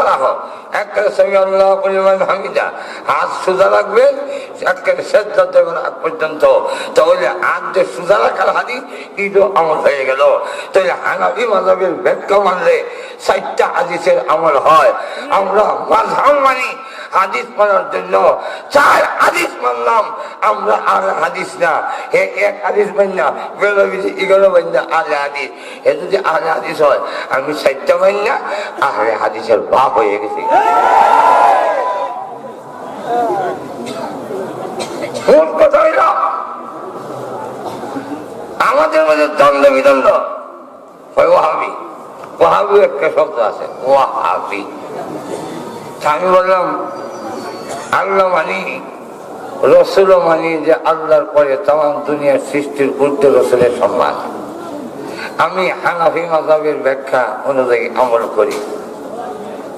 সোজা রাখো, একেবারে সামি আল্লাহু লিমান হামিদা, হাত সোজা রাখবেন একেবারে সেজদা দেবেন আগ পর্যন্ত। তাহলে হাত যে সোজা রাখার হাদিস ঈদও আমল হয়ে গেল। তাহলে হানাফি মাযহাবের ব্যাখ্যা মানলে 4টা হাদিসের আমল হয়। আমরা মাযহাব মানি হাদিস মানার জন্য, 4 হাদিস মানলাম আমরা, আর হাদিস না এক হাদিস মানি না, বেরোবিজি 11 মানি না আহলে হাদিস। এ যদি আহলে হাদিস হয়, আমি 4টা মানি না, আহলে হাদিসের বাপ হয়ে গেছি। কোন কথা হইল? আমাদের মধ্যে দ্বন্দ্ব বিদ্বন্দ্ব, ওয়াহাবি ওয়াহাবি একটা শব্দ আছে, ওয়াহাবি। আমি বললাম আল্লাহ মানি, রসুল মানি, যে আল্লাহর পরে তামাম দুনিয়ার সৃষ্টির ঊর্ধ্বে রসুলের সম্মান। আমি হানাফি মাযহাবের ব্যাখ্যা অনুযায়ী আমল করি।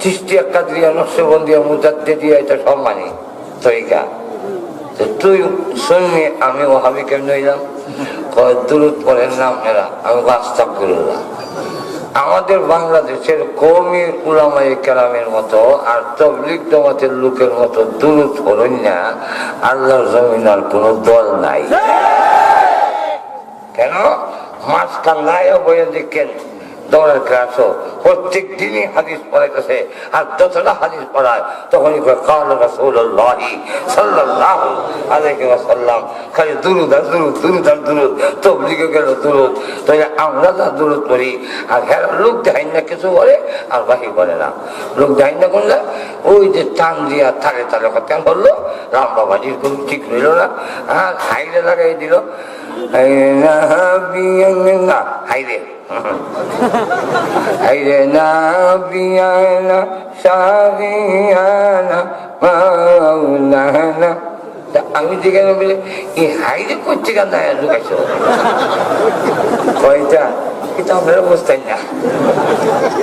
চিশতিয়া, কাদরিয়া, নকশবন্দিয়া, মুজাদ্দিদিয়া এটা সব মানি তরিকা। তুই শুনবি আমি ওয়াহাবি কেমন হইলাম? দুরূদ পড়েন না আপনারা, আমি আস্তাগফিরুল্লাহ। আমাদের বাংলাদেশের কওমি উলামায়ে কেরামের মতো আর তাবলীগ জামাতের লোকের মতো দুরূদ পড়েন না, আল্লাহর জমিন আর কোন দল নাই। কেন? মাঝখান নাই বইয়ে দেখেন দৌড়ের ক্লাসও প্রত্যেক দিনই হাদিস পড়াইতেছে, আর যতটা হাদিস পড়ায় তখনই কাল রাসূলুল্লাহ সাল্লাল্লাহু আলাইহি ওয়াসাল্লাম, খালি দুরূদ আর দুরূদ, দুরূদ আর দুরূদ, তাবলীগে গেল দুরূদ। তাহলে আমরা যা দুরূদ পড়ি, আর হ্যাঁ লোক দেখাই না কিছু বলে আর বাকি বলে না। লোক দেখাই না করলে ওই যে টান দিয়া তালে তালে কথা বললো, রাম বাবাজির কোনো ঠিক রইল না, আর হাইরে লাগাই দিল, না হাইরে হাইরে না বিয়ানা শাহিয়ানা মাওলানা। আমি যেখানে বলে এই হাইরে করছে কেন ঢুকাইছো কয়টা, কিন্তু আপনারা বুঝতেন না,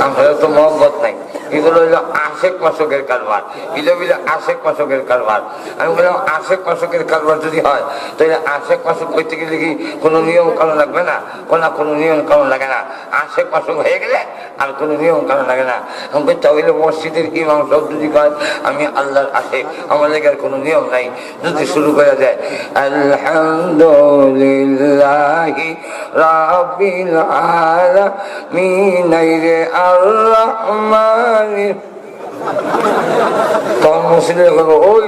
আপনারা তো মহব্বত নাই। এগুলো হইলো আশেক মাসকের কারবার, এগুলো হইলো আশেক মাসকের কারবার। আমি বললাম আশেক মাসকের কারবার যদি হয়, তাহলে আশেক মাসক করতে গেলে কি কোনো নিয়ম কানুন লাগবে না? কোনো নিয়ম কানুন লাগে না। আশেক মাসক হয়ে গেলে আর কোনো নিয়ম কানুন লাগে না। তাহলে মসজিদের ইমাম সব যদি কয় আমি আল্লাহর আশেক, আমার লেগে কোনো নিয়ম নাই, যদি শুরু করা যায় আলহামদুলিল্লাহি রাব্বিল আলামিন আর রহমানির, তখন মুসলিম করবো ওই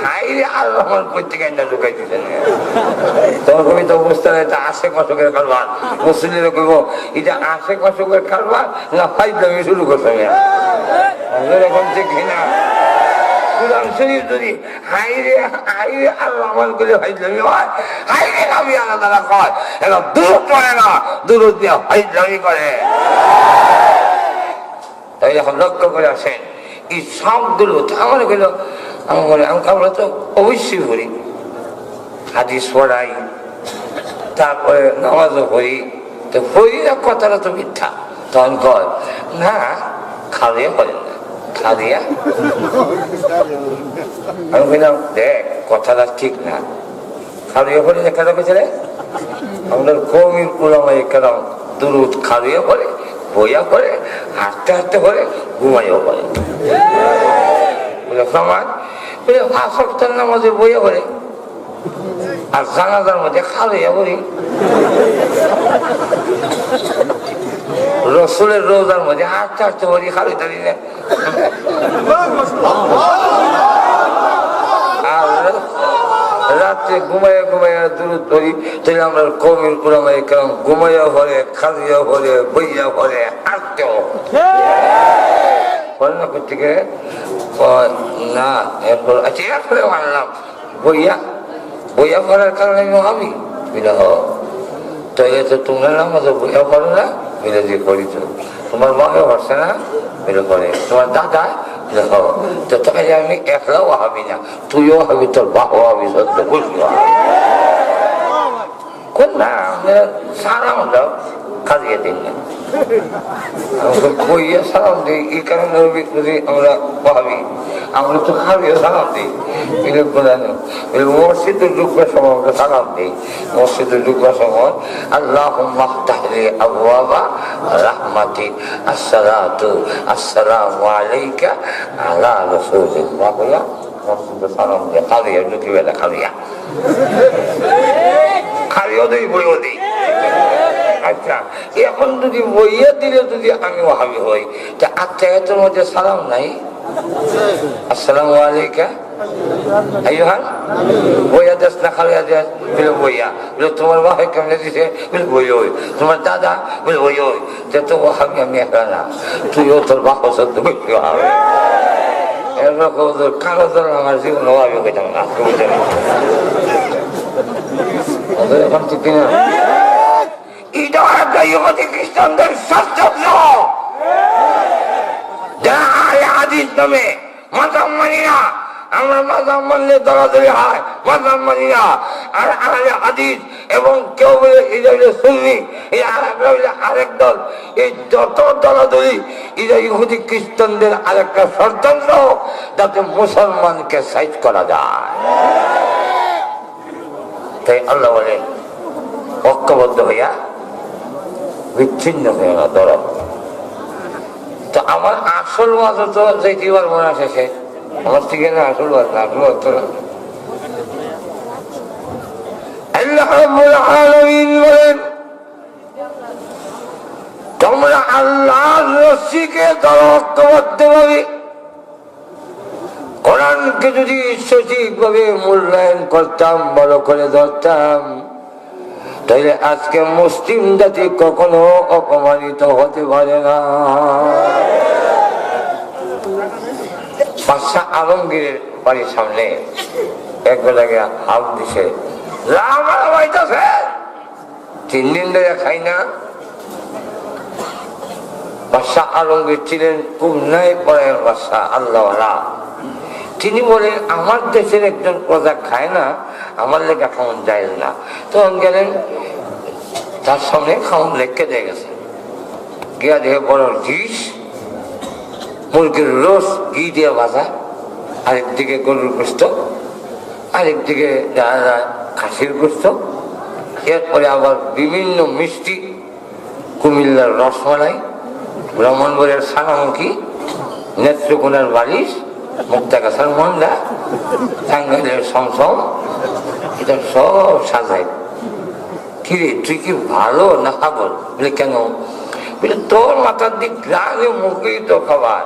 হাইরে আর রহমান প্রত্যেকে ঢুকাই দিতেন। তখন কবি তো বুঝতে হবে এটা আশেক মাসকের কারবার। মুসলিমরা করবো এটা আশেক মাসকের কারবার না ফাইজলামি শুরু করতে হবে এরকম যে ঘৃণা। কোরআন শরীফ যদি হাইরে হাইরে আর রহমান করে ফাইজলামি হয়, হাইরে আমি আলাদা কয়, এবার দুরূদ পড়ে না, দুরূদ দিয়ে ফাইজলামি করে। তাই এখন লক্ষ্য করে আসেন এই সবগুলো আমার গেল, আমরা তো অবশ্যই পড়ি, হাদিস পড়াই, তারপরে নামাজও পড়ি, তো পড়ি না কথাটা তো মিথ্যা। তখন কয় না খালিয়া পড়েন না, খালিয়া। আমি বললাম দেখ কথাটা ঠিক না, খালিয়া পড়ি না। কেন পেছনে আমাদের কওমি উলামায়ে কেরাম দুরূদ খালিয়া পড়ে, বইয়া করে, হাঁটতে হাঁটতে করে, ঘুমাইও করে। আসক্তার নামাজে বইয়া করে আর জানাজার মধ্যে খালিয়া করি। রসুলের রোজার মধ্যে হাঁটতে হাঁটতে করি, খালি দাঁড়ি না। রাত্রে ঘুমাইয়া ঘুমাইয়া দুরূদ পড়ি, তাহলে আমরা কওমি উলামায়ে কেরাম ঘুমাইয়া পড়ে, খালিয়া পড়ে, বইয়া পড়ে, হাঁটতেও পড়ে না। কোথেকে না এরপর আচ্ছা এরপরে মানলাম বইয়া বইয়া পড়ার কারণে আমি বিবাহ, তাইলে তো তোমরা নামাজও বইয়া পড়ো না, মিলে দিয়ে পড়ি। তো তোমার মাকে পড়ছে না, মিলে পড়ে, তোমার দাদা তো তোকে আমি একলাও হবি না, তুইও হবি, তোর বাপ হবি, সত্য বুঝবি কোন না সারা হলো কাজিয়ে দিন না বইয়া সালাম দিই। এই কারণে আমরা ভাবি আমরা তো খালিও সালাম দিই, মসজিদে ঢুকবার সময় আমরা সালাম দিই। মসজিদে ঢুকবার সময় আল্লাহুম্মা আফতাহ লি আবওয়াবা রাহমাতিক, আসসালাতু আসসালামু আলাইকা আলা রাসূলিল্লাহ বলে মসজিদে সালাম দিয়ে খালিয়া ঢুকি বেলা খালিয়া খালিও দিই বইও দিই। আচ্ছা, এখন যদি বইয়া দিলে যদি আমি ওয়াহাবি হই, তা আত্মায়াতের মধ্যে সালাম নাই? আসসালামু আলাইকা আইয়ুহান, বইয়া দেশ না খালিয়া দেশ? বলে বইয়া। বলে তোমার বাবা কেমনে দিছে? বলে বই ওই। তোমার দাদা? বলে বই ওই। তো ওয়াহাবি আমি একা না, তুইও তোর বাবা সত্য বই হবে। এরকম কারো ধর আমার জীবন ওয়াহাবি হইতাম না, বুঝতে এখন ঠিক কিনা? এটা একটা ইহুদি খ্রিস্টানদের শাস্ত্র, যারা আহলে হাদিস নামে মাযহাব মানি না। আমরা মাযহাব মানলে দলাদলি হয়, মাযহাব মানি না। আর আহলে হাদিস এবং কেউ বলে এটা হইলে সুন্নি, আরেক দল, এই যত দলাদলি এটা ইহুদি খ্রিস্টানদের আরেকটা ষড়যন্ত্র, যাতে মুসলমানকে সাইজ করা যায়। তাই আল্লাহ বলে ঐক্যবদ্ধ হইয়া বিচ্ছিন্ন হয়ে না দরদ। তো আমার আসল ওয়াজ তো যেটিবার মনে আছে সে আমার থেকে না, আসল ওয়াজ না, আসল ওয়াজ তো আল্লাহ রাব্বুল আলামিন বলেন তোমরা আল্লাহর রশিকে ধরো ঐক্যবদ্ধভাবে। কোরআনকে যদি সঠিকভাবে মূল্যায়ন করতাম, ভালো করে ধরতাম, তাহলে আজকে মুসলিম জাতি কখনো অপমানিত হতে পারে না। বাদশাহ আলমগীরের বাড়ির সামনে একবেলাকে হাত দিছে, 3 দিন ধরে খাই না। বাদশাহ আলমগীর ছিলেন খুব ন্যায় পরায়ণ বাদশাহ, আল্লাহওয়ালা। তিনি বলেন আমার দেশের একজন প্রজা খায় না, আমার লেখা খাওয়ান যায় না। তখন গেলেন তার সামনে খাওয়ান লেখকে দিয়ে গেছে, গিয়া দেখে বড় ডিশ, মুরগির রোস ঘি দিয়ে ভাজা, আরেকদিকে গরুর গোস্ত, আরেকদিকে খাসির গোস্ত, এরপরে আবার বিভিন্ন মিষ্টি, কুমিল্লার রসমালাই, ব্রাহ্মণবাড়িয়ার ছানামুখী, নেত্রকোনার বালিশ, মুক্তা গাছার মন্ডা, টাঙ্গাইলের সমসম, এটা সব সাজাই। কিরে তুই কি ভালো না খাবল? বলে কেন? বলে তোর মাথার দিক গ্রামে মুখেই তো খাবার,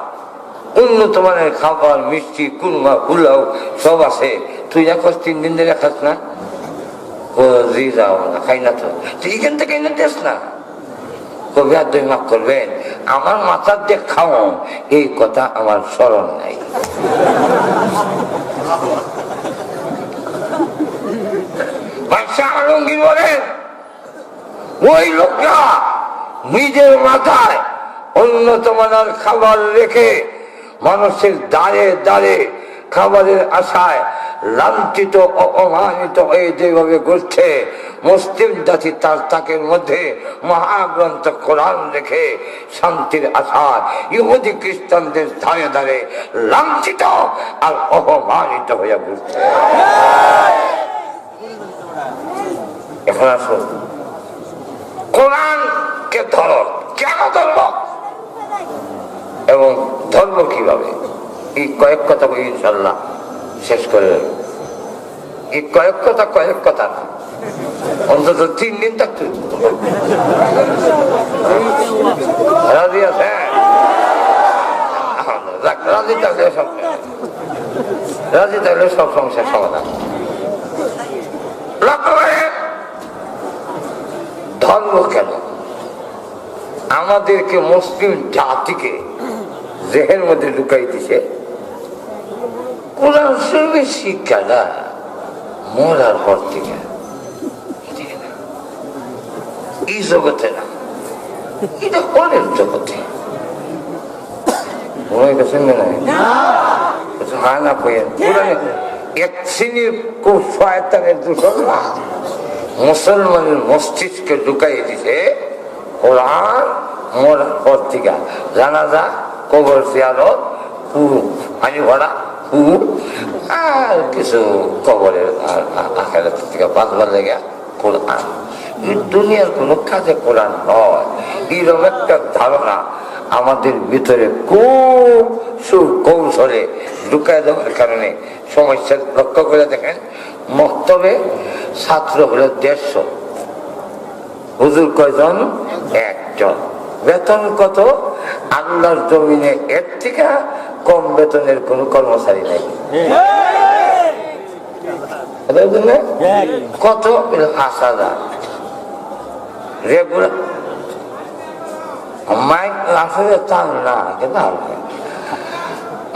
উন্নত মানের খাবার, মিষ্টি, কুরমা, পোলাও সব আছে, তুই এখন 3 দিন ধরে খাস না? ও জি যাও না, খাই না তো, তুই এখান থেকে এনে দেস না। কবি আর 2 মাফ করবেন, আমার মাথার দিয়ে খাও এই কথা আমার স্মরণ নাই। বাদশাহ আলমগীর বলেন ওই লোকরা নিজের মাথায় উন্নত মানের খাবার রেখে মানুষের দাঁড়ে দাঁড়ে খাবারের আশায় লাঞ্ছিত অপমানিত হয়ে যেভাবে ঘুরছে, মুসলিম জাতি তার তাকের মধ্যে মহাগ্রন্থ কোরআন রেখে শান্তির আশায় ইহুদি খ্রিস্টানদের ধারে ধারে লাঞ্ছিত আর অপমানিত হয়ে ঘুরছে। এখন আসুন, কোরআনকে ধরো, কেন ধরব এবং ধর্ম কিভাবে, এই কয়েক কথা বলি ইনশাল্লাহ শেষ করে। এই কয়েক কথা না, অন্তত 3 দিন থাকতে রাজি আছে। রাজি থাকলে সব সমস্যার সমাধান। ধর্ম কেন আমাদেরকে মুসলিম জাতিকে জেহের মধ্যে ঢুকাই দিছে? কোরআন শরীফের শিক্ষাটা মরার পর থেকে এই জগতে না, এটা পরের জগতে। এক শ্রেণীর খুব শয়তানের দূষণ না, মুসলমানের মস্তিষ্কে ঢুকাই দিছে কোরআন মরার পর থেকে। জানাজা, কবর জিয়ারত, পানি ভরা, আর কিছু কবরের আখেরাত থেকে বাঁচবার লেগে কোরআন। দুনিয়ার কোনো কাজে কোরআন নয়, এরকম একটা ধারণা আমাদের ভিতরে খুব সুকৌশলে ঢুকায় দেওয়ার কারণে সমস্যা। লক্ষ্য করে দেখেন, মক্তবে ছাত্র হলো 150, হুজুর কয়জন? একজন। বেতন কত? আল্লাহর জমিনে এর থেকে কম বেতনের কোন কর্মচারী নাই। কত? 5,000 রেগুলার। মাইক আসলে চাল না, কিন্তু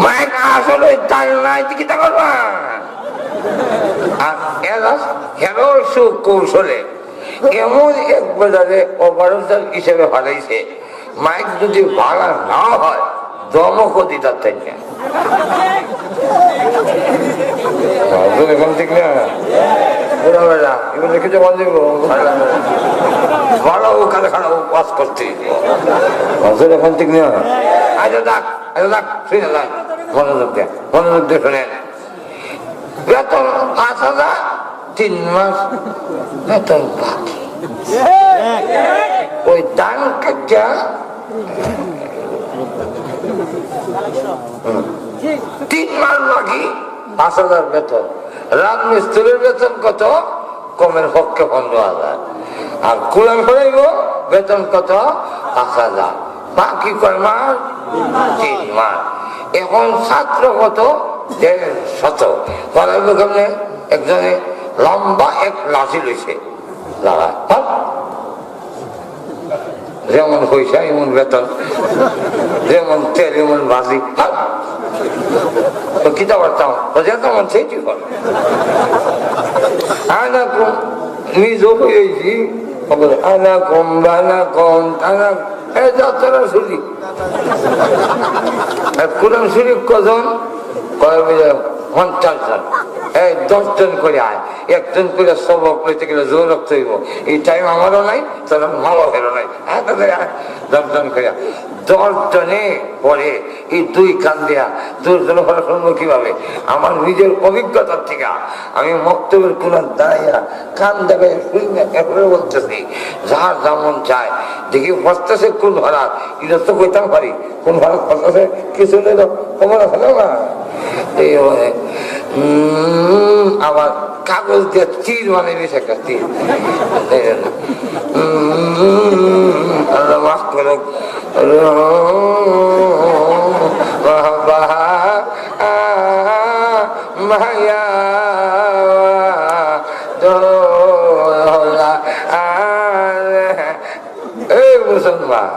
মাইক আসলে চাল নাই, চিকিৎসা করবা। আর এরা সুকৌশলে এমন এক বাজারে অপারেশন হিসেবে হারাইছে, মাইক যদি ভাড়া না হয় দমকও দিতে চাই না। এখন ঠিক না, এবার কিছু বন্ধ ভালো কালে খারাপ পাস করতে এখন ঠিক না। আচ্ছা দেখ, আচ্ছা দেখ, শুনে দেখ, মনোযোগ দেন, মনোযোগ দিয়ে শুনেন। বেতন 5,000, 3 মাস বেতন বাকি। ওই দান কাটা 3 মাস বাকি, 5,000 বেতন। রাজমিস্ত্রির বেতন কত? কমের পক্ষে 15,000। আর কোরআন পড়াইব বেতন কত? 5,000। বাকি কয় মাস? 3 মাস। এখন ছাত্র কত? 150। পড়াইব কেমনে? একজনে লম্বা এক লাঠি লইছে, যেমন পয়সা এমন বেতন, যেমন তেল এমন বাজি। কিতা পারতাম তেমন সেইটি কর। আনা কম নিজও হয়েছি, আনা কম বানা কম টানা যাত্রা শুনি। কোরআন শরীফ কজন? 50 জন। 10 জন করে আয়, একজন করে সবক লইতে গেলে জোর রক্ত হইব। এই টাইম আমারও নাই, তোর মা বাপেরও নাই। 10 জন করে 10 জনে পরে এই 2 কান দেয়া 2 জন পড়া শুনবো কিভাবে? আমার নিজের অভিজ্ঞতার থেকে আমি মক্তবের কোরআন দাঁড়াইয়া কান দেখাই শুনি না, এরপরে বলতেছি যার যেমন চায় দেখি বসতেছে কোন ভাড়া, এটা তো কইতাম পারি কোন ভাড়া বসতেছে, কিছু নেই তো খবর আছে না। এই আবার কাগজ দিয়ে তীর বানিয়ে দিয়েছে, একটা তীর। আল্লাহ মাফ করুক। মায়া এই মুসলমান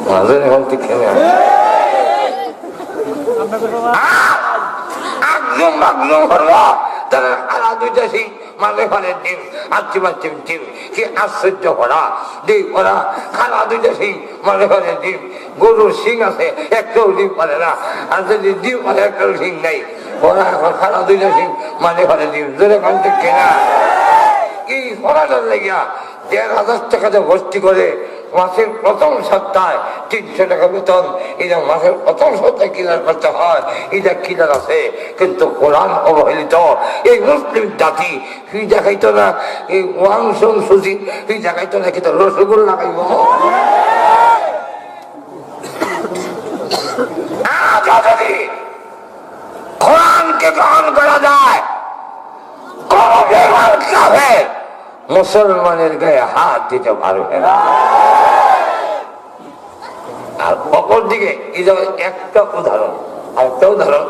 মাঝে এখন ঠিক গরুর সিং আছে, একটাও ডিম পারে না। আর যদি ডিম পারে, একটাও সিং নাই, ওরা এখন খারাপ 2টা সিং মানে ঘরে ডিম। যেরকম ঠিক কিনা? এই পড়াটার লেগিয়া 1,500 টাকাতে ভর্তি করে মাসের প্রথম সপ্তাহে 300 টাকা বেতন। এটা মাসের প্রথম সপ্তাহে ক্লিয়ার করতে হয়, এটা ক্লিয়ার আছে। কিন্তু কোরআন অবহেলিত এই মুসলিম জাতি ফি দেখাইতো না, এই ওয়াংশ সুজি ফি দেখাইতো না, কিন্তু রসগোল্লা লাগাইব। যদি কোরআনকে গ্রহণ করা যায়, মুসলমানের গায়ে হাত দিতে পারবে না। আর অপর দিকে একটা উদাহরণ, আরেকটা উদাহরণ,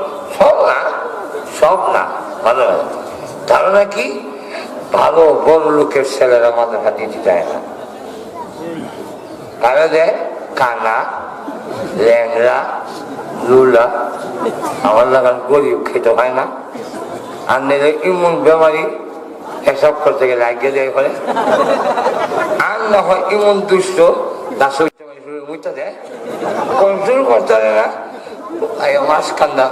সব না ভালো ধারণা কি? ভালো বড় লোকের ছেলেরা মাথা দিতে চায় না। কারা দেয়? কানা, ল্যাংরা, লুলা। আমার লাগান গরিব খেতে হয় না। আর নিলে ইমন বেমারি এসব করতে গেলে আগে দেয় ফলে। আর না হয় ইমন দুষ্ট, বুঝতে দেয়, কন্ট্রোল করতে পারে না। মাছ কান্দা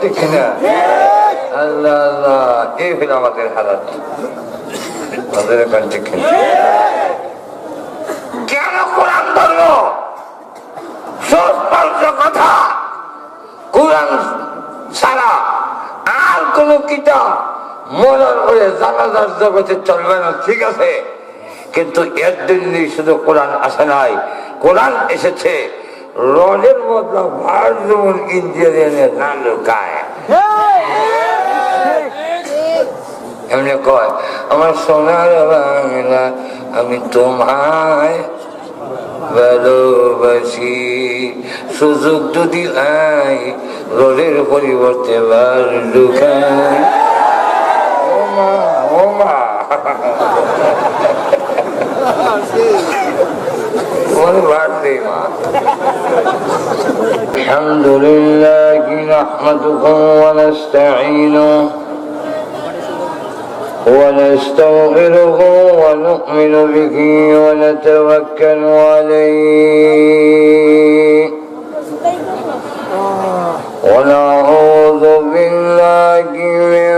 ঠিক না? আল্লাহ আল্লাহ, এই হলো আমাদের হালাত। তাদের এখান থেকে কেন কোরআন ধর্ম সুস্পষ্ট কথা, কোরআন ছাড়া আর কোন কিতাব মরার পরে জানাজার জগতে চলবে না, ঠিক আছে, কিন্তু এর জন্যই শুধু কোরআন আসে নাই, কোরআন এসেছে রডের বদলা ভার্জন ইঞ্জিনিয়ারের না লুকায়। এমনি কয় আমার সোনার বাংলা আমি তোমায় ভালোবাসি, সুযোগ যদি আই রোডের পরিবর্তে বার লুকায়। ওমা ওমা الحمد لله نحمده ونستعينه ونستغفره ونؤمن به ونتوكل عليه ونعوذ بالله من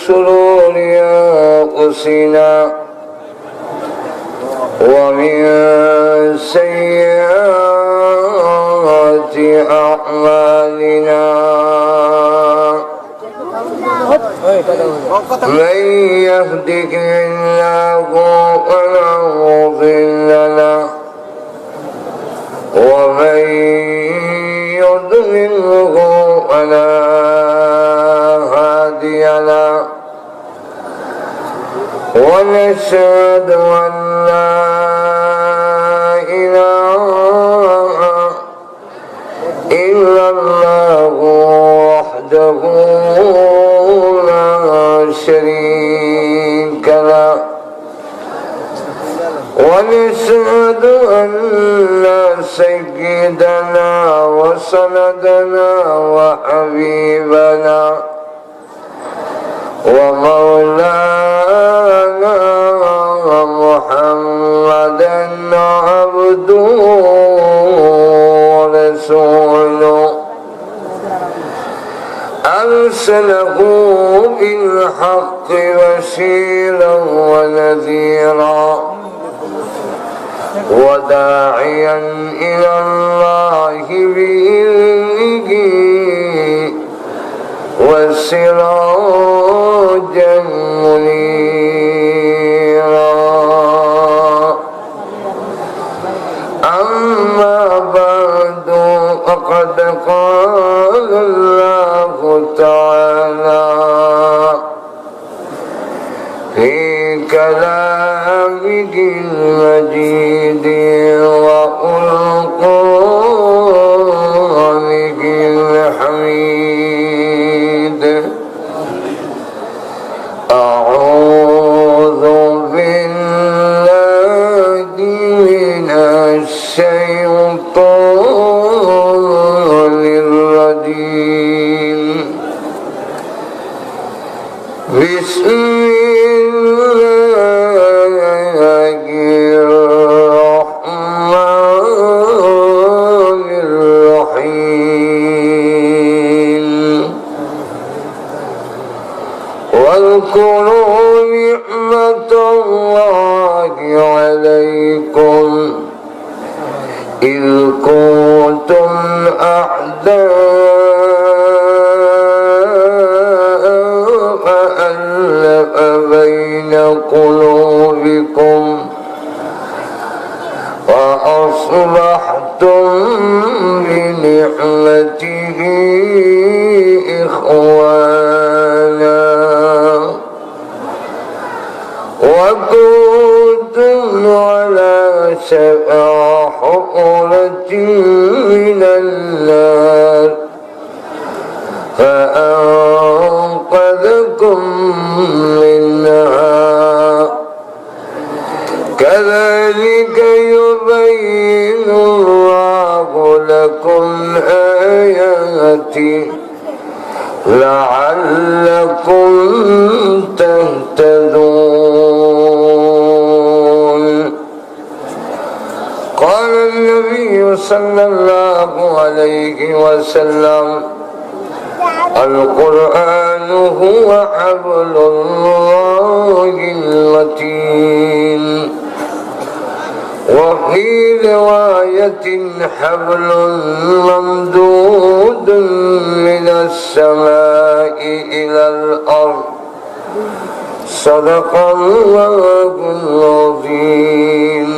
شرور أنفسنا ومن سيئات أعمالنا من يهده الله فلا مضل له ومن يضلله فلا هادي له ونشهد أن لا إله إلا الله وحده لا شريك له ونشهد أن سيدنا وسندنا وحبيبنا ومولانا محمدا عبده ورسوله أرسله بالحق بشيرا ونذيرا وداعيا إلى الله بإذنه وسراجا منيرا. أما بعد فقد قال الله تعالى في كلامه المجيد وقرآنه الحميد. أعوذ بالله من الشيطان الرجيم. بسم الله الرحمن الرحيم. واذكروا نعمة الله عليكم إذ كنتم أعداء فألف بين قلوبكم فأصبحتم بنعمته إخوانا وكنتم على شفا حفرة من النار فأنقذكم منها. كذلك يبين الله لكم آياته لعلكم تهتدون. قال النبي صلى الله عليه وسلم: القرآن هو حبل الله المتين وفي رواية حبل ممدود من السماء إلى الأرض صدق الله العظيم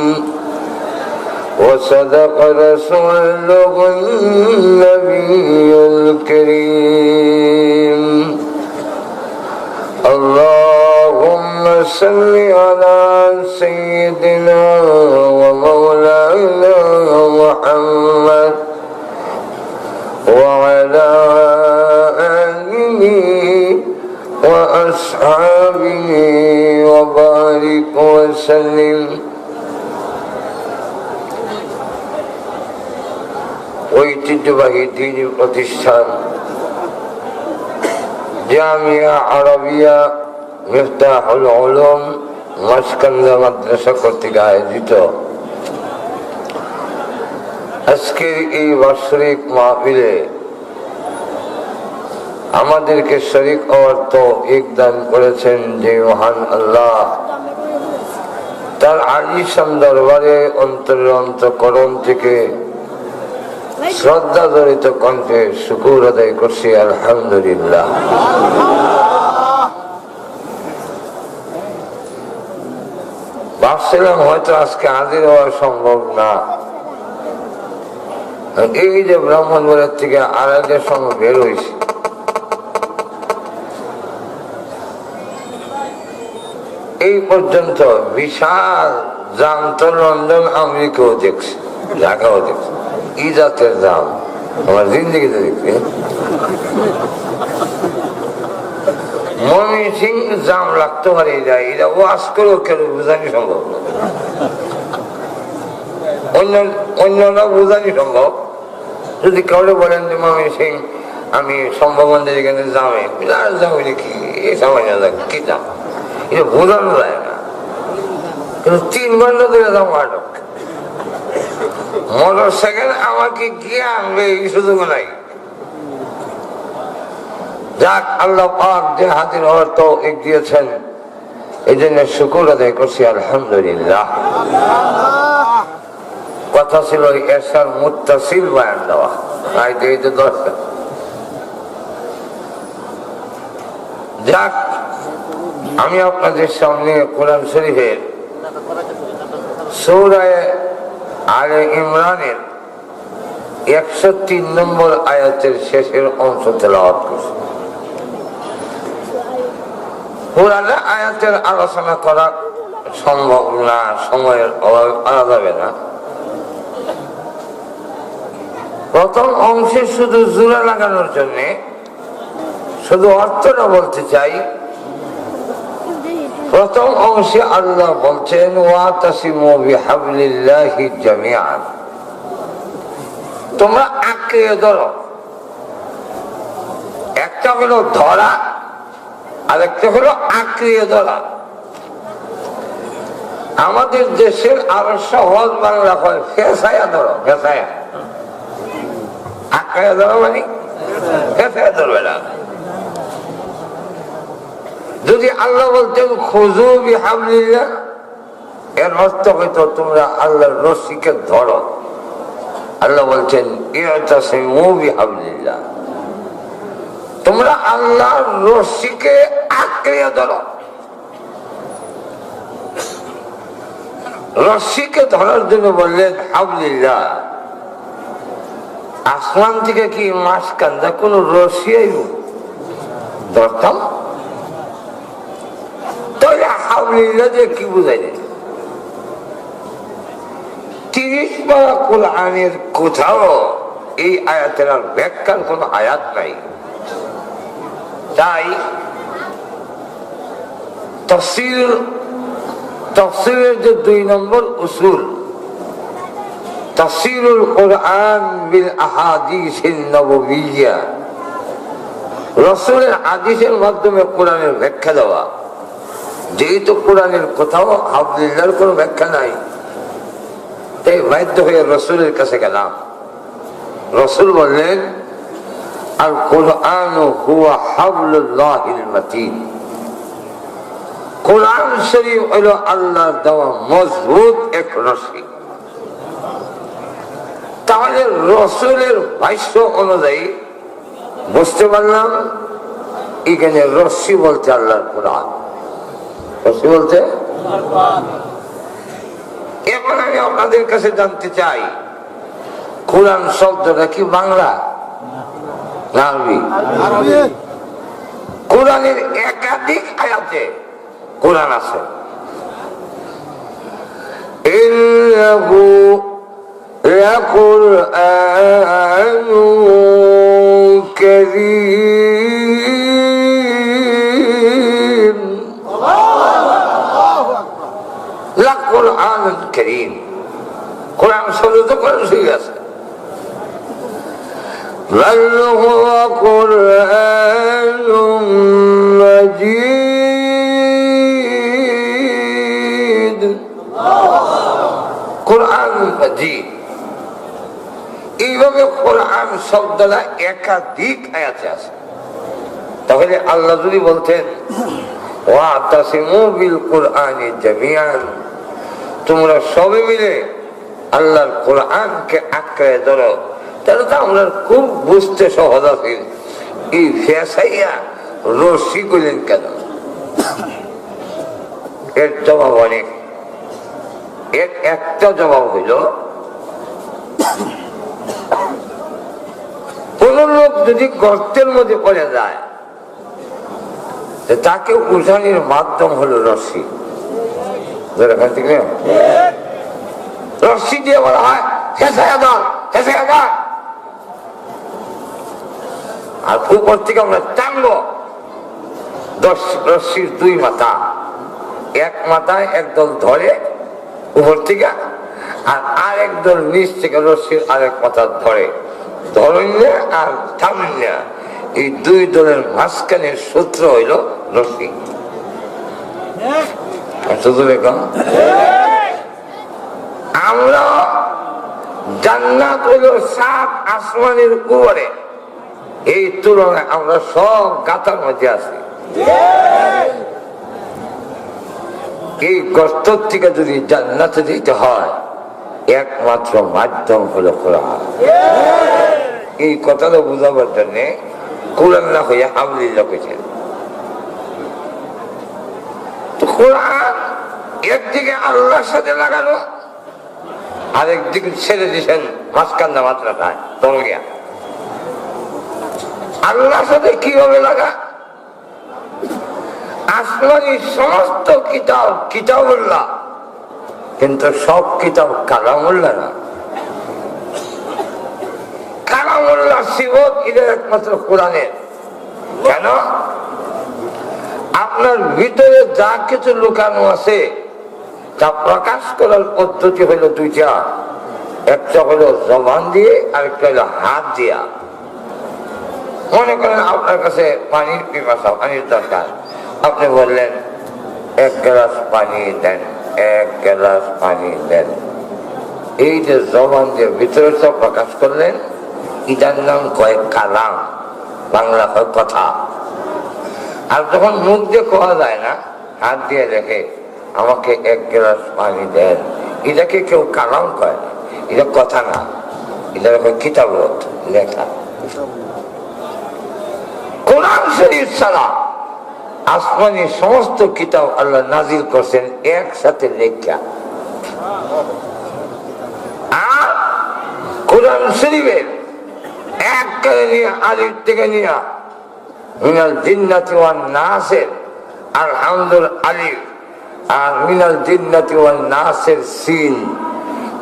وصدق رسوله النبي الكريم اللهم صل على سيدنا ومولانا محمد وعلى آله وأصحابه وبارك وسلم ঐতিহ্যবাহী দ্বীনি প্রতিষ্ঠান জামিয়া আরবিয়া মিফতাহুল উলুম মাসকান্দা মাদ্রাসা কর্তৃক আয়োজিত আজকের এই বাৎসরিক মাহফিলে আমাদেরকে শরীক হওয়ার তৌফিক দান করেছেন যে মহান আল্লাহ, তার আলিশান দরবারে অন্তরের অন্তঃকরণ থেকে শ্রদ্ধা জড়িত কণ্ঠে শুকর আদায় করছি আলহামদুলিল্লাহ। ভাবছিলাম হয়তো আজকে হাজির হওয়া সম্ভব না, এই যে ব্রাহ্মণবাড়ির থেকে আড়াইটার সময় বের হয়েছি, এই পর্যন্ত বিশাল জাম তো লন্ডন আমেরিকাও দেখছি, ঢাকাও দেখছি, কি জাতের জাম আমার জিন্দগিতে দেখছি। মমি সিং জাম লাগতে পারে যায়, এটা ওয়াশ করেও কেউ বোঝানি সম্ভব না, অন্যরা বোঝানি সম্ভব। যদি কাউরে বলেন যে মমি সিং আমি সম্ভবন্ধের এখানে জামে বিরাট জাম, কি এই সামান্য কি জাম, এটা বোঝানো যায় না। কিন্তু 3 ঘন্টা ধরে যাবো আটক, মোটর সাইকেল আমাকে গিয়ে আনবে এই সুযোগ নাই। যাক, আল্লাহ পাক যে হাজির হওয়ার তৌফিক দিয়েছেন, এই জন্য শুকর আদায় করছি আলহামদুলিল্লাহ। কথা ছিল এসার মুত্তাসিল বয়ান দেওয়া, এই তো 10টা। যাক, আমি আপনাদের সামনে কোরআন শরীফের সূরা আলে ইমরানের 103 নম্বর আয়াতের শেষের অংশ তেলাওয়াত করছি। পুরানা আয়াতের আলোচনা করা সম্ভব না, সময়ের অভাবে পারা যাবে না। প্রথম অংশে শুধু জোড়া লাগানোর জন্য শুধু অর্থটা বলতে চাই। প্রথম অংশে আল্লাহ বলছেন ওয়াতাসিমু বিহাবলিল্লাহি জামিআন, তোমরা আঁকড়ে ধরো। একটা হলো ধরা আর একটা হলো আঁকড়ে ধরা। আমাদের দেশের আরো সহজ বাংলা হয় ফেসায়া ধরো, ফেসায়া। আঁকড়ে ধরো মানে ফেসায়া ধরবে না। যদি আল্লাহ বলতেন খুযু বিহাবলিল্লাহ, এর অর্থ হয়তো তোমরা আল্লাহর রশিকে ধরো। আল্লাহ বলছেন ইতাসিমু বিহাবলিল্লাহ, তোমরা আল্লাহর রশিকে আঁকড়ে ধরো। রশিকে ধরার জন্য বললেন হাবলিল্লাহ। আসমান থেকে কি মাছ কান্দা কোন রশি আইব ধরতাম? তাহলে হাবলিল্লাহ যে কি বুঝাই যায়? 30 পারা কোরআনের কোথাও এই আয়াতের আর ব্যাখ্যার কোন আয়াত নাই। তাই তাফসীরের যে 2 নম্বর উসুল, তাফসীরুল কোরআন বিল আহাদিসিন নববিয়্যা, রাসূলের হাদিসের মাধ্যমে কোরআনের ব্যাখ্যা দেওয়া। যেহেতু কোরআনের কোথাও হাবলিল্লাহর কোনো ব্যাখ্যা নাই, তাই বাধ্য হয়ে রাসূলের কাছে গেলাম। রাসূল বললেন আল কুরআন হুয়া হাবলুল্লাহিল মাতিন। কোরআন শরীফ হলো আল্লাহর দেওয়া মজবুত এক রশি। তাহলে রসুলের ভাষ্য অনুযায়ী বুঝতে পারলাম এখানে রশি বলতে আল্লাহর কোরআন, রশি বলতে। এখন আমি আপনাদের কাছে জানতে চাই, কোরআন শব্দটা কি বাংলা না আরবি? কোরআনের একাধিক আয়াতে কোরআন আছে। ইন্নাহু লাকুরআনুন কারীম, লাকুরআনুন কারীম। কোরআন শব্দ তো কোরআন শরীফ আছে। বাল হুয়া কুরআনুম মাজিদ, কোরআন মাজিদ। এইভাবে কোরআন শব্দটা একাধিক আয়াতে আছে। তাহলে আল্লাহ যদি বলতেন ওয়াতাসিমু বিল কুরআনি জামিআন, তোমরা সবে মিলে আল্লাহর কোরআনকে আঁকড়ে ধরো, তাহলে তো আমরা খুব বুঝতে সহজ আছে। এই ফেসাইয়া রশি করলেন কেন? এর জবাব অনেক। এর একটা জবাব হইল, কোন লোক যদি গর্তের মধ্যে পড়ে যায় তাকে উঠানির মাধ্যম হলো রশি। রশি দিয়ে বলা হয় আর উপর থেকে আমরা টানবো। রশির দুই মাথা, এক মাথায় একদল ধরে উপর থেকে, আর আরেক দল নিচ থেকে রশির আরেক মাথা ধরে। ধরন্যা আর থামন্যা, এই দুই দলের মাঝখানের সূত্র হইল রশি। আমরা জান্নাত হইল 7 আসমানের উপরে, এই তুলনায় আমরা সব গাথার মধ্যে আছি। এই গর্ত থেকে যদি জান্নাতে দিতে হয়, একমাত্র মাধ্যম হলো কোরআন। এই কথাটা বুঝাবার জন্য কোরআন না হইয়া হাবলিল্লাহ কইছেন। তো কোরআন একদিকে আল্লাহর সাথে লাগানো, আরেকদিকে ছেড়ে দিয়েছেন মাঝখান্না মাত্রাটায় দলগিয়া। আল্লাহর সাথে কিভাবে লাগা? আসমানি সমস্ত কিতাব কিতাবুল্লাহ, কিন্তু সব কিতাব কালামুল্লাহ না। কালামুল্লাহ সিবত এটা একমাত্র কোরআনের। কেন? আপনার ভিতরে যা কিছু লুকানো আছে তা প্রকাশ করার পদ্ধতি হইল দুইটা, একটা হলো জবান দিয়ে, আরেকটা হলো হাত দিয়া। মনে করেন আপনার কাছে পানির পিপাসা, পানির দরকার, আপনি বললেন 1 গ্লাস পানি দেন, 1 গ্লাস পানি দেন। এই যে জবান দিয়ে ভিতরে তো প্রকাশ করলেন, এটার নাম কয় কালাম, বাংলা কয় কথা। আর যখন মুখ দিয়ে কোয়া যায় না, হাত দিয়ে দেখে আমাকে 1 গ্লাস পানি দেন, এটাকে কেউ কালাম কয় না, এটা কথা না, এটা কয় কিতাবত লেখা। কোরআন শরীফ ছাড়া আসমানি সমস্ত কিতাব আল্লাহ নাজিল করছেন একসাথে লেখা। আর কোরআন শরীফের এক করে নিয়ে আলিফ থেকে নিয়ে মিনাল জিন্নাতি ওয়ান নাসের আলহামদুল আলিফ, আর মিনাল জিন্নাতি ওয়ান নাসের সিন,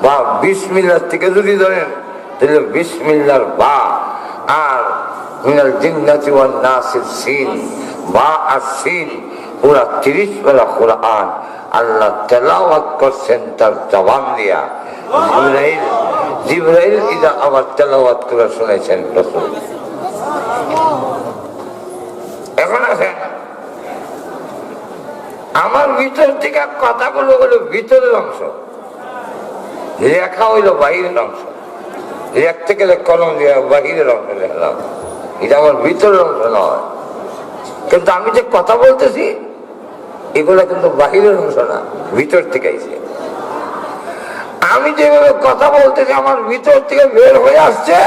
বা বিসমিল্লাহ থেকে যদি ধরেন তাহলে বিসমিল্লাহর বা, আর মিনাল জিন্নাতি ওয়ান নাসের সিন বা আর সিন, পুরা 30 বেলা কোরআন আল্লাহ তেলাওয়াত করছেন তার জবান দিয়া। জিবরাইল ইদা আবার তেলাওয়াত করে শুনেছেন রাসূল। এখন আছেন আমার ভিতর থেকে কথাগুলো হলো ভিতরের অংশ, লেখা হইলো বাহিরের অংশ। লিখতে গেলে কলম দিয়ে বাহিরের অংশ লিখলাম, এটা আমার ভিতরের অংশ নয়। কিন্তু আমি যে কথা বলতেছি এগুলা কিন্তু বাহিরের অংশ না, ভিতর থেকে আইছে। আমি যেভাবে কথা বলতেছি আমার ভিতর থেকে বের হয়ে আসছে,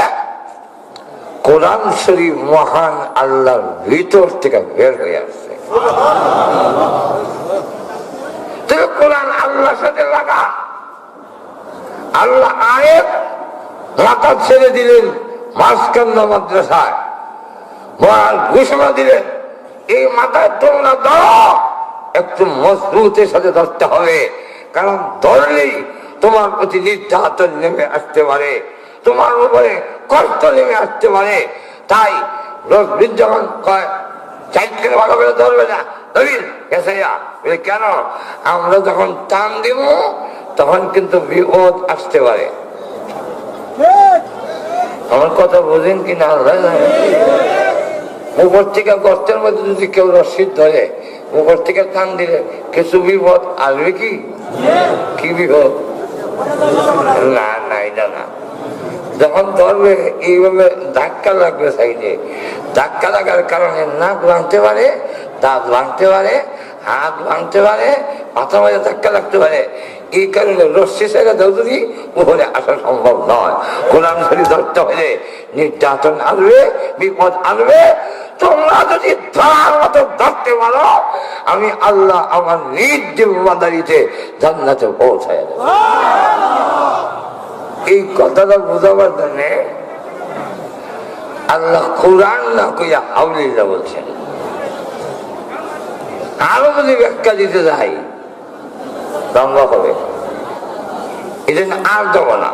কোরআন শরীফ মহান আল্লাহর ভিতর থেকে বের হয়ে আসছে। তুমি কোরআন আল্লাহর সাথে লাগা। আল্লাহ আয়াত মাথা ছেড়ে দিলেন মাঝখান্না মাদ্রাসায়, ঘোষণা দিলেন এই মাথায় তোমরা ধরো, একটু মজবুতের সাথে ধরতে হবে, কারণ ধরলেই তোমার প্রতি নির্যাতন নেমে আসতে পারে, তোমার উপরে কষ্ট নেমে আসতে পারে। তাই রোজবির যখন কয় চাইতে ভালো করে ধরবে না, নবীন গেছে কেন, আমরা যখন টান দিব তখন কিন্তু বিপদ আসতে পারে। আমার কথা বোঝেন কিনা? উপর থেকে গর্তের মধ্যে যদি কেউ রশি ধরে, উপর থেকে টান দিলে কিছু বিপদ আসবে কি? কি বিপদ? না না, এটা না। যখন ধরবে এইভাবে ধাক্কা লাগবে সাইডে, ধাক্কা লাগার কারণে নাক ভাঙতে পারে, দাঁত ভাঙতে পারে, হাত ভাঙতে পারে, মাথা মাঝে ধাক্কা লাগতে পারে। এই কারণে রশ্মি ছেড়ে যদি উপরে আসা সম্ভব নয়। কোরআন শরীফ ধরতে হলে নির্যাতন আসবে, বিপদ আসবে। তোমরা যদি ধরার মতো ধরতে পারো, আমি আল্লাহ আমার নিজ জিম্মাদারিতে জান্নাতে পৌঁছায় দেব। এই কথাটা বোঝাবার জন্য আল্লাহ কোরআন না কইয়া হাউলিল্লাহ বলছেন। আরো যদি ব্যাখ্যা দিতে যাই লম্বা হবে, এই জন্য আর দেব না।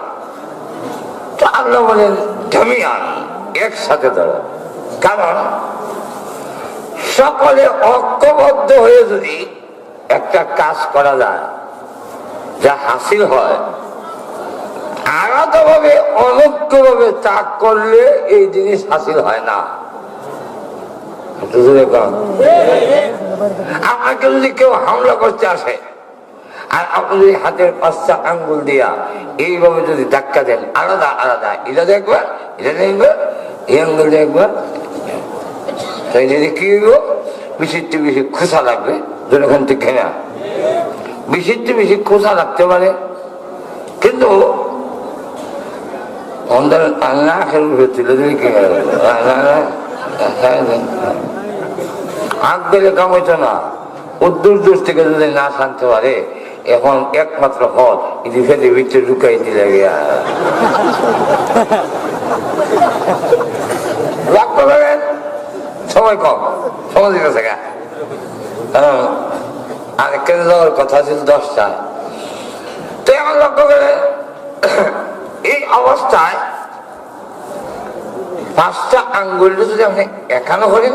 তো আল্লাহ বলেন জামিয়ান, একসাথে ধরো। কারণ সকলে ঐক্যবদ্ধ হয়ে যদি একটা কাজ করা যায় যা হাসিল হয়, আলাদাভাবে অনৈক্যভাবে তা করলে এই জিনিস হাসিল হয় না। আপনাকে যদি কেউ হামলা করতে আসে আর আপনি যদি হাতের 5টা আঙ্গুল দিয়া এইভাবে যদি ধাক্কা দেন আলাদা আলাদা, এটা দেখবেন, এটা দেখবেন, এই আঙ্গুল দেখবেন, তাই যদি কি হইব, বেশির চেয়ে বেশি খোসা লাগবে। যখন ঠিক না, বেশির চেয়ে বেশি খোসা লাগতে পারে। কিন্তু আগ গেলে কাম হইতো না, উদ্দুর দূর থেকে যদি না শানতে পারে, এখন একমাত্র হদ ইদি ফেলে ভিতরে ঢুকাই দিলে লক্ষ্য করেন। সময় কম, সময় দিতেছে গা। আরেকটা যাওয়ার কথা ছিল 10টায়। তো এখন লক্ষ্য করে এই অবস্থায় 5টা আঙ্গুলটা যদি আপনি একানো করেন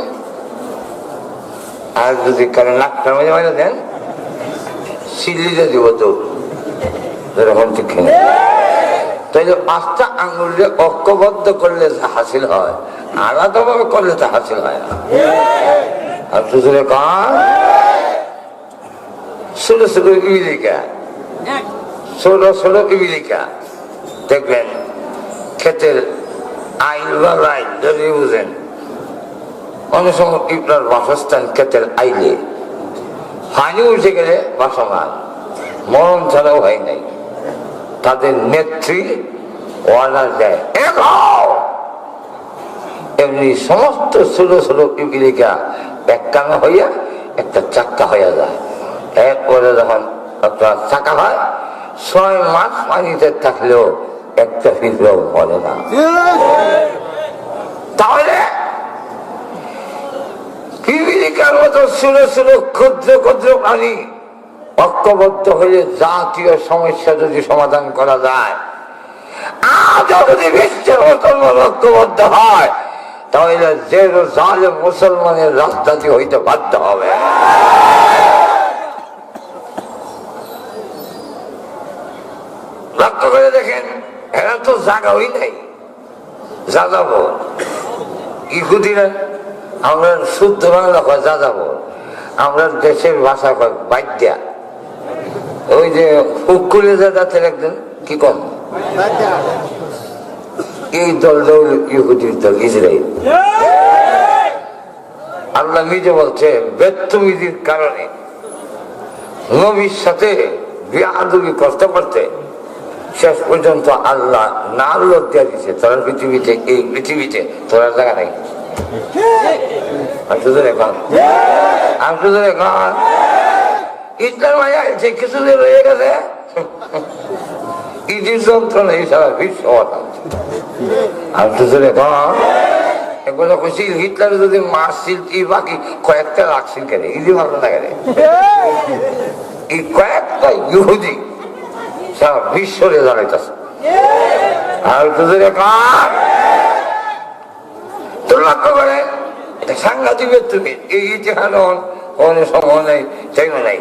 আর যদি কারণ নাকটার মধ্যে মাইনে দেন, সিলিতে দিব তো এরকম ঠিক কিনা। তাইলে 5টা আঙ্গুলকে ঐক্যবদ্ধ করলে যা হাসিল হয়, আলাদাভাবে করলে তা হাসিল হয় না। আর দুজনে কান ছোট ছোট ইবিলিকা, ছোট ছোট ইবিলিকা দেখবেন ক্ষেতের আইল বা লাইন যদি বুঝেন, অনেক সময় ইবরার বাসস্থান ক্ষেতের আইলে পানি উঠে গেলে বাসমান মরণ ছাড়াও হয় নাই। তাদের নেত্রী অর্ডার দেয়, এমনি সমস্ত ছোট ছোট পিপিলিকা একখানা হইয়া একটা চাক্কা হইয়া যায়। এরপরে যখন একটা চাকা হয়, 6 মাস পানিতে থাকলেও একটা পিঁপড়াও মরে না। তাহলে পিপিলিকার মতো ছোট ছোট ক্ষুদ্র ক্ষুদ্র প্রাণী ঐক্যবদ্ধ হয়ে জাতীয় সমস্যা যদি সমাধান করা যায়, আজও যদি বিশ্বের মুসলমান ঐক্যবদ্ধ হয়, তাহলে যে জালেম মুসলমানের রাজনীতি হইতে বাধ্য হবে। লক্ষ্য করে দেখেন, এরা তো জায়গা হই নাই, যা যাবো ইহুদিরা, আমরা শুদ্ধ বাংলা কয় যা যাবো, আমরা দেশের ভাষা কয় বাদ্যা। ওই যে হুকুলে জাতের একজন কি কম এই দলটা হল ইহুদির দল, ইসরায়েল। আল্লাহ নিজে বলছে বেদমিজির কারণে নবীর সাথে বেয়াদবি করতে করতে শেষ পর্যন্ত আল্লাহ না লজ্জা দিচ্ছে তোরা পৃথিবীতে, এই পৃথিবীতে তোরা জায়গা নাই। ইসলাম যে কিছুদিন রয়ে গেছে ইজির যন্ত্রণা এই সারা বিশ্ব হিটলার যদি মারছিল কি বাকি কয়েকটা রাখছিল কেন ইজি ভালো লাগে এই কয়েকটা ইহুদি সারা বিশ্বরে দাঁড়াইতেছে। আর তোর লক্ষ্য করে সাংঘাতিক তুমি এই ইতিহাস অনেক সময় নেই, তাই নাই,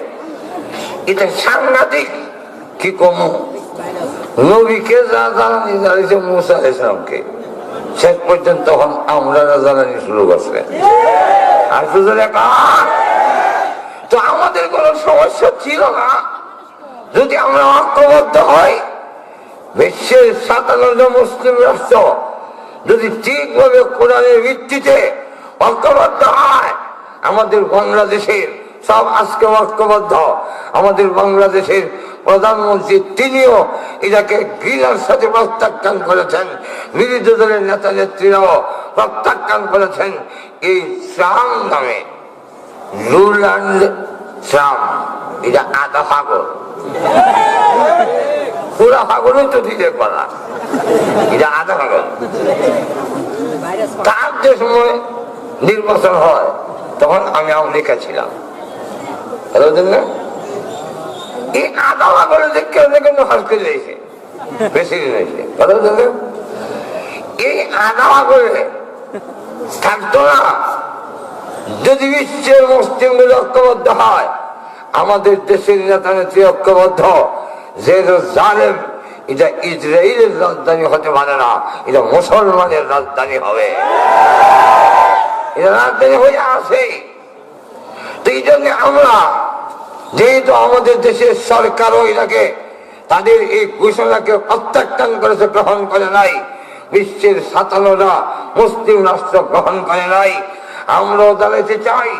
এটা সাংঘাতিক। কি কম নবীকে যা জ্বালানি জ্বালিয়েছে মুসা আলাইহিস সালামকে, শেষ পর্যন্ত তখন আমরা জ্বালানি শুরু করছে। আর তো আমাদের কোনো সমস্যা ছিল না যদি আমরা ঐক্যবদ্ধ হই। বিশ্বের 57 মুসলিম রাষ্ট্র যদি ঠিকভাবে কোরআনের ভিত্তিতে ঐক্যবদ্ধ হয়, আমাদের বাংলাদেশের সব আজকে ঐক্যবদ্ধ। আমাদের বাংলাদেশের প্রধানমন্ত্রী তিনিও এটাকে ঘৃণার সাথে প্রত্যাখ্যান করেছেন, বিরোধী দলের নেতা নেত্রীরাও প্রত্যাখ্যান করেছেন। এই ট্রাম নামে রুল অ্যান্ড ট্রাম, এটা আধা পাগল, পুরা পাগলই তো দিতে পারা, এটা আধা পাগল। তার যে সময় নির্বাচন হয় তখন আমি আমেরিকা ছিলাম, এই আধা পাগলে দেখে হাস করে দিয়েছে প্রেসিডেন্ট হয়েছে। এই আধা পাগলে থাকতো না যদি বিশ্বের মুসলিমগুলো ঐক্যবদ্ধ হয়। আমাদের দেশের নেতা নেত্রী ঐক্যবদ্ধ যে জালেম, এটা ইসরায়েলের রাজধানী হতে পারে না, এটা মুসলমানের রাজধানী হবে, এটা রাজধানী হয়ে আসে। তো এই জন্য আমরা যেহেতু আমাদের দেশের সরকারও এটাকে তাদের এই ঘোষণাকে প্রত্যাখ্যান করেছে, গ্রহণ করে নাই, বিশ্বের 57টা মুসলিম রাষ্ট্র গ্রহণ করে নাই, আমরাও জানাইতে চাই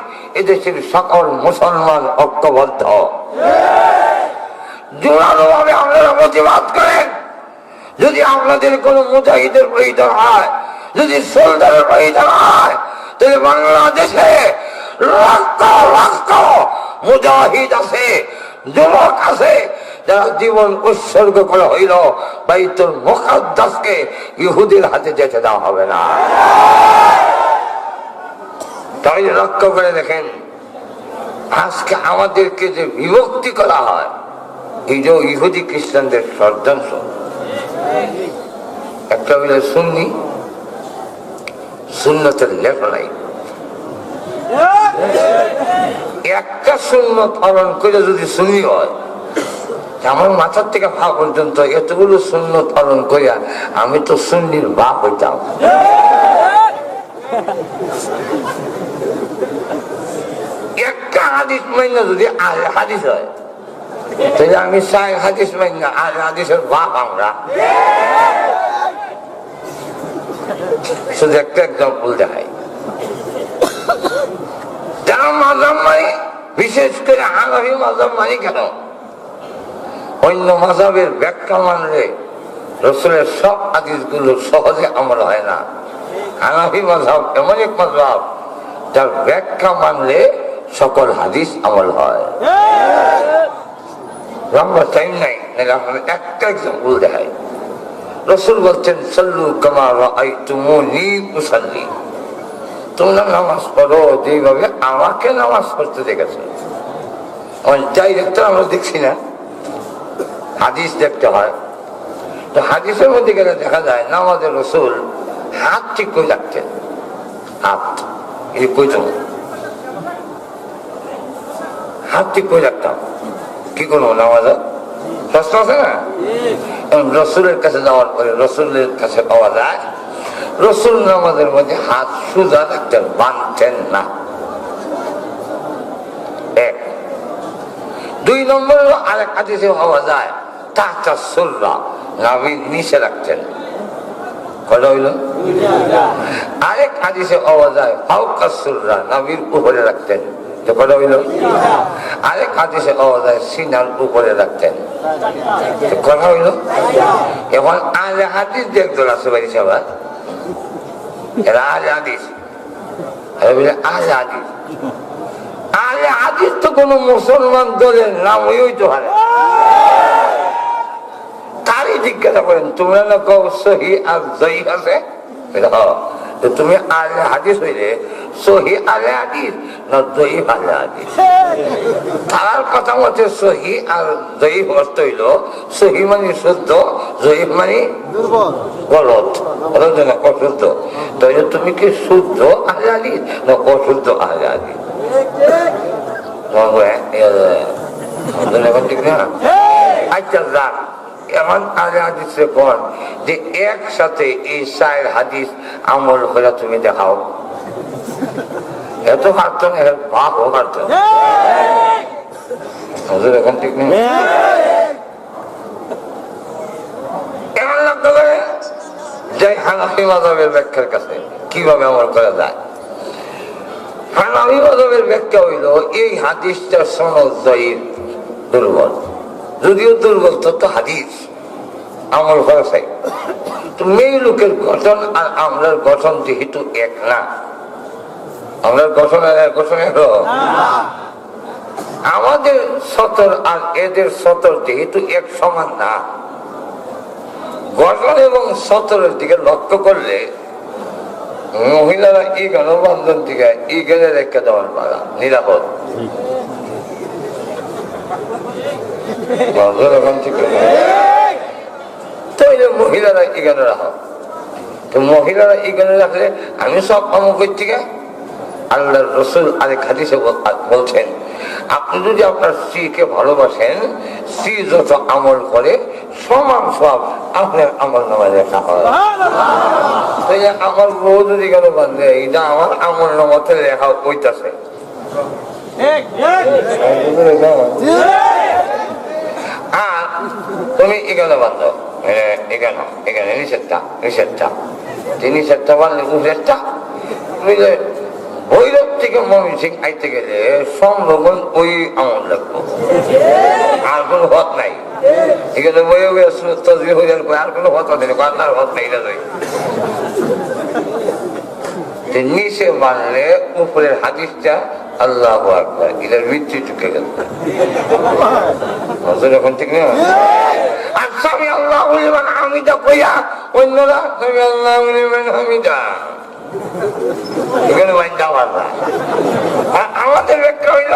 এদেশের সকল মুসলমান ঐক্যবদ্ধ। জোরালো ভাবে আপনারা প্রতিবাদ করেন। যদি আপনাদের কোন মুজাহিদের প্রয়োজন হয়, যদি সোলদারের প্রয়োজন হয়, তাহলে বাংলাদেশে লক্ষ লক্ষ মুজাহিদ আছে, যুবক আছে, যারা জীবন উৎসর্গ করা হইল বাইতুল মুকাদ্দাসকে ইহুদির হাতে যেতে দেওয়া হবে না। তাই লক্ষ্য করে দেখেন আজকে আমাদেরকে যে বিভক্তি করা হয়, এই যে ইহুদি খ্রিস্টানদের ষড়যন্ত্র, একটা হইলে সুন্নি, সুন্নতের লেখ নাই, একটা সুন্নত পালন করে যদি সুন্নি হয়, আমার মাথার থেকে পা পর্যন্ত এতগুলো সুন্নত পালন করিয়া আমি তো সুন্নির বাপ হইতাম। একটা হাদিস মাইনা যদি আলে হাদিস হয়, তাহলে আমি সাই হাদিস মাইনা আলে হাদিসের বাপ আমরা। শুধু একটা এক্সাম্পল দেখাই, যারা মাযহাব মানে, বিশেষ করে হানাফি মাযহাব মানে কেন, অন্য মাযহাবের ব্যাখ্যা মানলে রাসূলের সব হাদিসগুলো সহজে আমল হয় না। হানাফি মাযহাব এমন এক মাযহাব যার ব্যাখ্যা মানলে সকল হাদিস আমল হয়। আমার টাইম নাই, একটা এক্সাম্পল দেখাই। রাসূল বলছেন সাল্লু কামা রাআইতুমুনি উসাল্লি, তোমরা নামাজ পড়ো যেভাবে আমাকে নামাজ পড়তে দেখেছো। ডাইরেক্ট আমরা দেখছি না, হাদিস দেখতে হয়। তো হাদিসের মধ্যে গেলে দেখা যায় নামাজের রাসূল হাত ঠিক করে রাখতেন, হাত এই কইতো হাত ঠিক করে রাখতাম। কি করবো নামাজ প্রশ্ন আছে না, রসুলের কাছে যাওয়ার পরে রসুলের কাছে পাওয়া যায় রসুল নামাজের মধ্যে হাত সোজা রাখতেন, বাঁধতেন না। এক, দুই নম্বর আরেক হাদিসে পাওয়া যায় তাহতা সুররা, নাভির নিচে রাখতেন। কয়টা হইল? আরেক হাদিসে পাওয়া যায় ফাওকা সুররা, নাভির উপরে রাখতেন। কয়টা হইল? আরেক হাদিসে পাওয়া যায় সিনার উপরে রাখতেন। কথা হইল? এখন আলে হাদিস দেখদল আছে বাড়ি সবার, এরা আলে হাদিস, আলে হাদিস। আলে হাদিস তো কোন মুসলমান দলের নাম হইতে পারে। তারই জিজ্ঞাসা করেন, তোমরা না কও সহি আর জয়ীফ আছে? তুমি আলে হাদিস হইলে সহি আলে হাদিস না জয়ীফ আলে হাদিস? তার কথা মতে সহি আর জয়ীফ অর্থ হইল সহি মানে শুদ্ধ, জয়ীফ মানে গলত, অশুদ্ধ। তাহলে তুমি কি শুদ্ধ আলে হাদিস না অশুদ্ধ আলে হাদিস? ঠিক না? আচ্ছা যাক, এমন আলে হাদিসে কোন যে একসাথে এই 4 হাদিস আমল করে তুমি দেখাও। এত পারত না, এর বাপও পারত না। এখন ঠিক নেই। এমন লাগতে পারে যে হানাফি মাযহাবের ব্যাখ্যার কাছে কিভাবে আমল করা যায়। হানাফি মাযহাবের ব্যাখ্যা হইল এই হাদিসটা সনদ জয়ীফ, দুর্বল। যদিও দুর্বল তো হাদিস আমল করা চাই। তো মেয়ে লোকের গঠন আর আমরার গঠন যেহেতু এক না, আমরার গঠন হলো আমাদের সতর আর এদের সতর যেহেতু এক সমান না, গঠন এবং সতরের দিকে লক্ষ্য করলে মহিলারা এই গণবন্ধন থেকে এই গেলে রেখে দেওয়ার পারা নিরাপদ। মহিলারা এখানে রাখো, তো মহিলারা এখানে রাখলে আমি সব আমল থেকে আল্লাহ রসুল আরেক হাদিসে বলছেন, আপনি যদি আপনার স্ত্রীকে ভালোবাসেন, স্ত্রী যত আমল করে সমান সব আপনার আমল নামায় লেখা হয়। আমার বউ যদি কেন বান্ধে এটা আমার আমল নামাতে লেখা হইতেছে। আর তুমি এখানে বান্ধব, এখানে এখানে নিষেধটা নিষেধটা নিষেধটা বান্ধলে উপরেরটা বুঝলে। ভৈরব থেকে ময়মনসিং আইতে গেলে সংরক্ষণ ওই আমল লাগবো, আর কোনো হত নাই। এখানে বয়ে বয়ে তসবি হয়ে যাবে, আর কোনো হত নেই, আর হত নেই। নিচে মানলে উপরের হাদিসটা আল্লাহু আকবার, এটার মৃত্যু চুকে গেল। এখন ঠিক না? আর সামি আল্লাহু লিমান হামিদা কইয়া অন্যরা সামি আল্লাহু লিমান হামিদা এখানে বাইন্দা পারবা। আর আমাদের ব্যাখ্যা হইল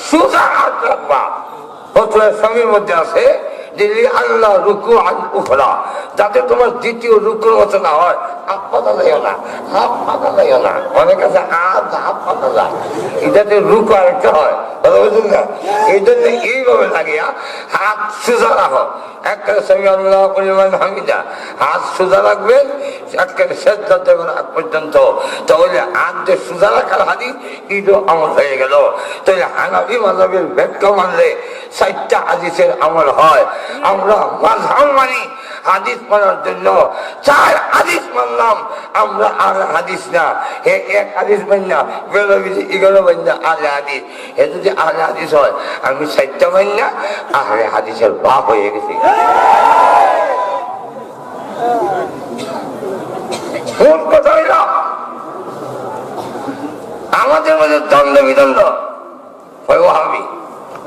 সোজা হাত রাখবা। স্বামীর মধ্যে আছে আল্লাহ রুকু আল উখরা, যাতে তোমার দ্বিতীয় রুকুর মতো না হয়। হাত পাতা যাইও না, হাত পাতা যাইও না, অনেক আছে হাত পাতা যায়, এটাতে রুকু আরেকটা হয়। বুঝুন না, এই জন্য এইভাবে লাগিয়া হাত সোজা রাখো। একবারে স্বামী আল্লাহ পরিমাণ হামিদা হাত সোজা রাখবেন একবারে সেজদা দেবেন আগ পর্যন্ত। তাহলে হাত যে সোজা রাখার হাদিস ঈদও আমল হয়ে গেল। তাহলে হানাফি মাযহাবের ব্যাখ্যা মানলে 4টা হাদিসের আমল হয়। আমরা মাযহাব মানি হাদিস মানার জন্য 4 হাদিস মানলাম আমরা, আর হাদিস না। এক হাদিস মানি না, বেরোবি 11 মানি না আহলে হাদিস। এ যদি আহলে হাদিস হয়, আমি 4টা মানি না, আহলে হাদিসের বাপ হয়ে গেছি। কথা হইল আমাদের মধ্যে দ্বন্দ্ব বিদ্বন্দ্ব। ওয়াহাবি,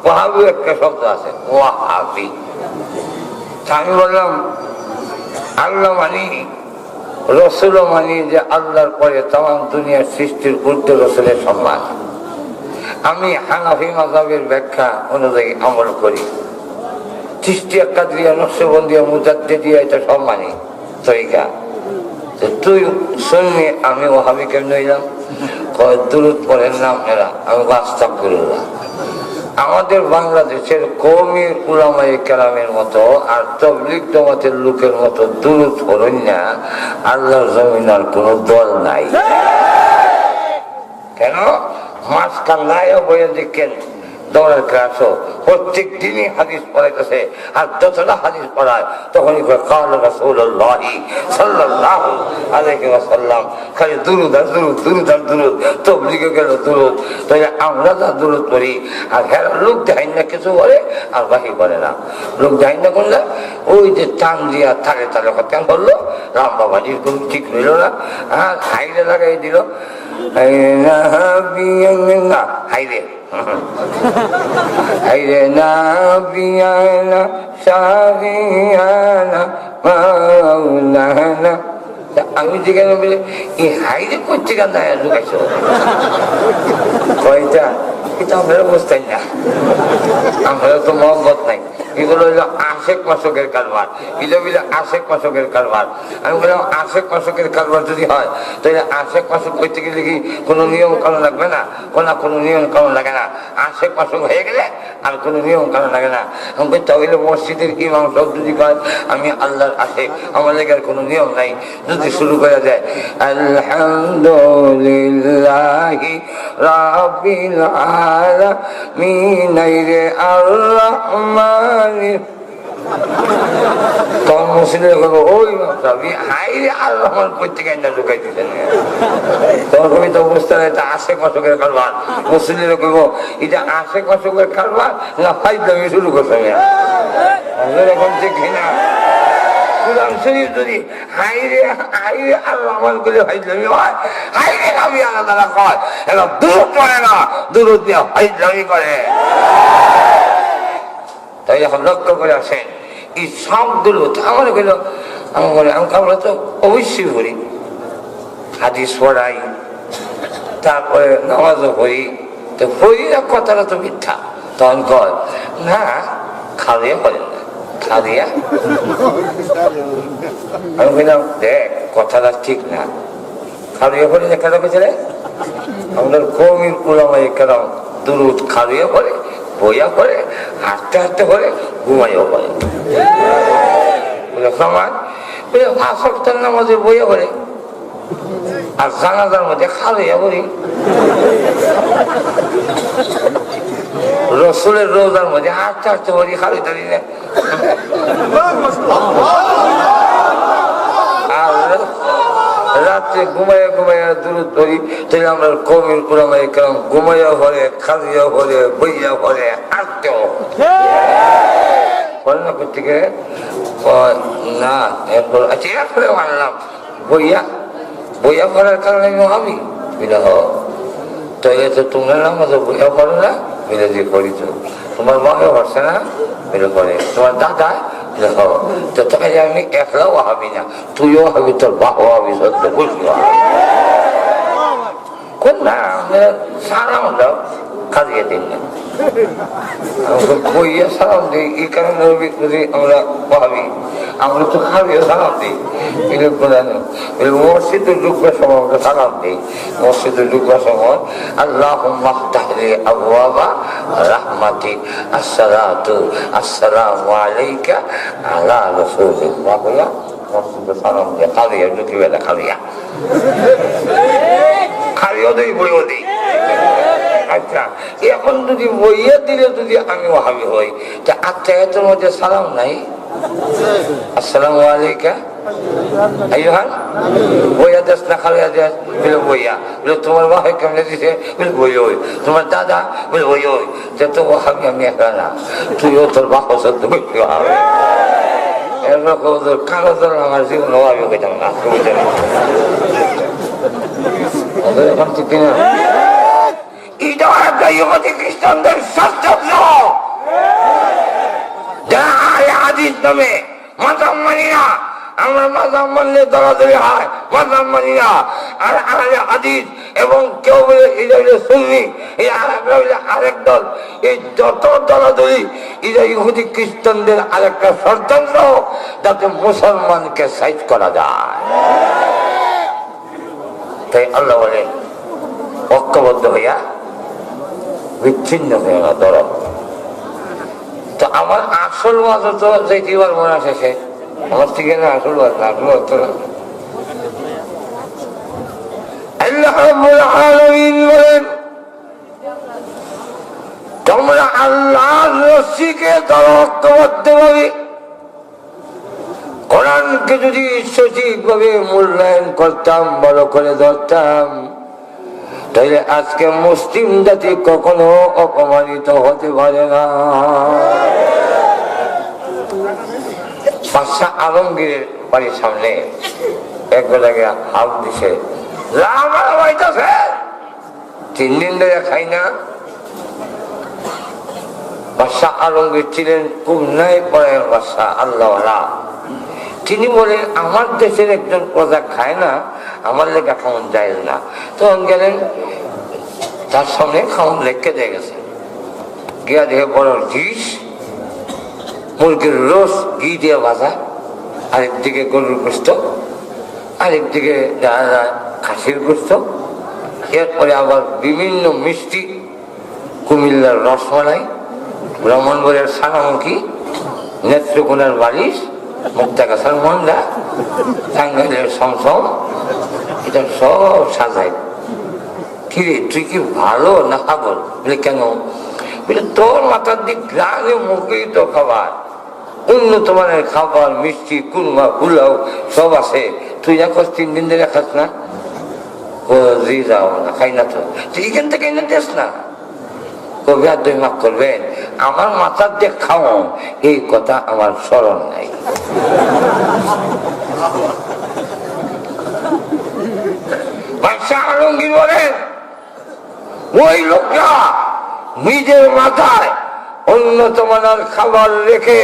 ওয়াহাবি একটা শব্দ আছে, ওয়াহাবি। আমি বললাম আল্লাহ মানি, রসুল মানি, যে আল্লাহর পরে তাম দুনিয়ার সৃষ্টির ঊর্ধ্বে রসুলের সম্মান। আমি হানাফি মাযহাবের ব্যাখ্যা অনুযায়ী আমল করি। চিশতিয়া, কাদরিয়া, নকশবন্দিয়া, মুজাদ্দিদিয়া এটা সব মানি তরিকা। তুই শুনবি আমি ওয়াহাবি কেমন হইলাম? দুরূদ পড়েন না আপনারা, আমি আস্তাগফিরুল্লাহ। আমাদের বাংলাদেশের কওমি উলামায়ে কেরামের মতো আর তাবলীগ জামাতের লোকের মতো দুরূদ পড়েন না আল্লাহর জমিন আর কোন দল নাই। কেন? মাঝখান নাই বইয়ে দেখেন দৌড়ের ক্লাসও প্রত্যেক দিনই হাদিস পড়াইতেছে। আর যতটা হাদিস পড়ায় তখনই কাল রাসূলুল্লাহ সাল্লাল্লাহু আলাইহি ওয়াসাল্লাম খালি দুরুদ আর দুরুদ, দুরুদ আর দুরুদ, তবলিগে গেল দুরুদ। তাহলে আমরা যা দুরুদ পড়ি আর হ্যাঁ লোক দেখাই না কিছু বলে আর বাকি করে না। লোক দেখাই না করলে ওই যে টান দিয়া তালে তালে কথা বললো, রাম বাবাজির কোনো ঠিক রইল না, আর হাইরে লাগাই দিল হাইরে হাইরে না বিয়ানা শাহিয়ানা মাওলানা। আমি যেখানে বলে এই হাইরে করছে কেন ঢুকাইছো কয়টা, এটা আমরা বুঝতেন না, আমরা তো মহব্বত নাই। এগুলো হইলো আশেক মাসকের কারবার, এগুলো হইলো আশেক মাসকের কারবার। আমি বললাম আশেক মাসকের কারবার যদি হয় তাহলে আশেক মাসক করতে গেলে কি কোনো নিয়ম কানুন লাগবে না? কোনো নিয়ম কানুন লাগে না। আশেক মাসক হয়ে গেলে আর কোনো নিয়ম কানুন লাগে না। আমি তাহলে মসজিদের ইমাম সব যদি কয় আমি আল্লাহর আশেক, আমার লেগে কোনো নিয়ম নাই, যদি শুরু করা যায় আলহামদুলিল্লাহি রাব্বিল আলামিন রে আর-রহমানির, তখন মুসলিম ওই হাইরে আর রহমান প্রত্যেকে ঢুকাই দিতেন। তখন কবি তো বুঝতে হবে এটা আশেক মাসকের কারবার। মুসলিম কইব এটা আশেক মাসকের কারবার না ফাইজলামি শুরু করতে এরকম ঠিক না। কোরআন শরীফ যদি হাইরে হাইরে আর রহমান করে ফাইজলামি হয়, হাইরে আমি আলাদা কয় এবার দূরত করে না, দূরত দিয়ে ফাইজলামি করে। তাই যখন লক্ষ্য করে আসেন এই সবগুলো আমার গেল আমরা তো অবশ্যই পড়ি, হাদিস পড়াই, তারপরে নামাজও পড়ি, তো পড়ি না কথাটা তো মিথ্যা। তখন কয় না খালিয়া করেন না, খালিয়া। আমি বললাম দেখ কথাটা ঠিক না, খালিয়া পড়ি না কেন পেছনে আমাদের কৌমির উলামায়ে কেরাম দুরুদ খালিয়া পড়ে, বইয়া করে, হাঁটতে হাঁটতে করে, ঘুমাইও করে। সমান আসক্তার নামাজে বইয়া করে আর জানাজার মধ্যে খালিয়া করি। রসুলের রোজার মধ্যে হাঁটতে হাঁটতে করি, খালি দাঁড়ি না। আর রাত্রে ঘুমাইয়া ঘুমাইয়া দূরত পড়ি, তাহলে আমরা কবির উলামায়ে কেরাম ঘুমাইয়া পড়ে, খালিয়া পড়ে, বইয়া পড়ে, হাঁটতেও পড়ে না। প্রত্যেকে না এরপর আচ্ছা এরপরে মানলাম বইয়া বইয়া পড়ার কারণে আমি বিনা হ তাইলে তো তোমরা নামাজও বইয়া পড়ো না, মিলে দিয়ে পড়িত। তোমার মাকে পড়ছে না, মিলে পড়ে। তোমার দাদা দেখো তো তোকে আমি একলাও হবি না, তুইও হবি, তোর বাপ হবি, সত্য বুঝলি কোন না সারা হলো কাজিয়ে দিন না বইয়া সালাম দিই। এই কারণে যদি আমরা ভাবি আমরা তো খাবিও সালাম দিই, মসজিদে ঢুকবার সময় আমরা সালাম দিই। মসজিদে ঢুকবার সময় আল্লাহুম্মা আফতাহ লি আবওয়াবা রাহমাতিক আসসালাতু আসসালামু আলাইকা আলা রাসূলিল্লাহ বলা মসজিদে সালাম দিয়ে খালিয়া ঢুকিবে না, খালিয়া খালিও দিই বইও দিই। আচ্ছা এখন যদি বইয়া দিলে যদি আমি ওয়াহাবি হই, তা আত্মায়াতের মধ্যে সালাম নাই, আসসালামু আলাইকা আইয়ুহান বইয়া দেশ না খালিয়া দেশ বলে বইয়া বলে তোমার বাবা কেমনে দিছে বলে বই ওই, তোমার দাদা বলে বই ওই, যে তো ওয়াহাবি আমি একা না, তুইও তোর বাবা সত্য বলতে হবে। এরকম কাগজের আমার জীবন ওয়াহাবি হইতাম না, এখন ঠিক কিনা? এটা একটা ইহুদি খ্রিস্টানদের ষড়যন্ত্র, যারা হাদিস নামে মাযহাব মানি না। আমরা মাযহাব মানলে দলাদলি হয়, মাযহাব মানি না। আর আহলে হাদিস এবং কেউ বলে এটা হইলে সুন্নি, এই আরেকটা হইলে আরেক দল, এই যত দলাদলি এটা ইহুদি খ্রিস্টানদের আরেকটা ষড়যন্ত্র, যাতে মুসলমানকে সাইজ করা যায়। তাই আল্লাহ বলে ঐক্যবদ্ধ হইয়া বিচ্ছিন্ন হয়ে না ধরো। তো আমার আসল ওয়াজ তো যেটিবার মনে আছে সে আমার থেকে না, আসল ওয়াজ না, আসল ওয়াজ তো না। আল্লাহ রাব্বুল আলামিন বলেন তোমরা আল্লাহর রশিকে ঐক্যবদ্ধভাবে কোরআনকে যদি সঠিকভাবে মূল্যায়ন করতাম, বড় করে ধরতাম, তাহলে আজকে মুসলিম জাতি কখনো অপমানিত হতে পারে না। বাদশাহ আলমগীরের বাড়ির সামনে একবেলাকে হাত দিছে, 3 দিন ধরে খাই না। বাদশাহ আলমগীর ছিলেন খুব ন্যায় পরায়ণ বাদশাহ, আল্লাহওয়ালা। তিনি বলেন, আমার দেশের একজন প্রজা খায় না, আমার লেখা খাওয়ান যায় না। তখন গেলেন, তার সামনে খাওয়ান লেখকে দিয়ে গেছে, গিয়া দেখে বড় ডিশ, মুরগির রোস ঘি দিয়ে ভাজা, আরেকদিকে গরুর গোস্ত, আরেকদিকে খাসির গোস্ত, এরপরে আবার বিভিন্ন মিষ্টি, কুমিল্লার রসমালাই, ব্রাহ্মণবাড়িয়ার ছানামুখী, নেত্রকোনার বালিশ, মুক্তাগাছার মন্ডা, টাঙ্গাইলের সমসম, এটা সব সাজাই। কিরে তুই কি ভালো না খাবল? বলে কেন? বলে তোর মাথার দিক গ্রামে মুখেই তো খাবার, উন্নত মানের খাবার, মিষ্টি, কুরমা, পোলাও সব আছে, তুই এখন 3 দিন ধরে খাস না? ও জি যাও না, খাই না তো, তুই এখান থেকে এনে দিস না। কবি আর 2 মাস করবেন, আমার মাথার দিয়ে খাও, এই কথা আমার স্মরণ নাই। বাদশাহ আলমগীর বলেন, ওই লোকটা নিজের মাথায় উন্নত মানের খাবার রেখে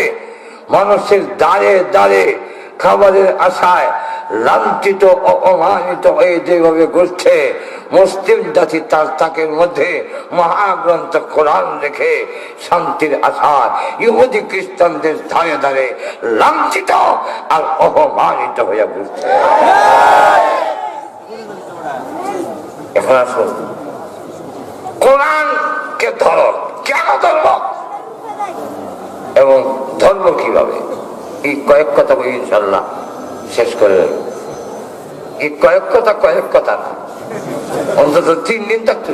মানুষের দাঁড়ে দাঁড়ে খাবারের আশায় লাঞ্ছিত অপমানিত হয়ে যেভাবে ঘুরছে, মুসলিম জাতি তার তাকের মধ্যে মহাগ্রন্থ কোরআন রেখে শান্তির আশায় ইহুদি খ্রিস্টানদের ধারে ধারে লাঞ্ছিত আর অপমানিত হয়ে ঘুরছে। এখন আসুন, কোরআনকে ধরো, কেন ধরব এবং ধর্ম কিভাবে, এই কয়েক কথা বলি ইনশাল্লাহ শেষ করে। এই কয়েক কথা না, অন্তত 3 দিন থাকতে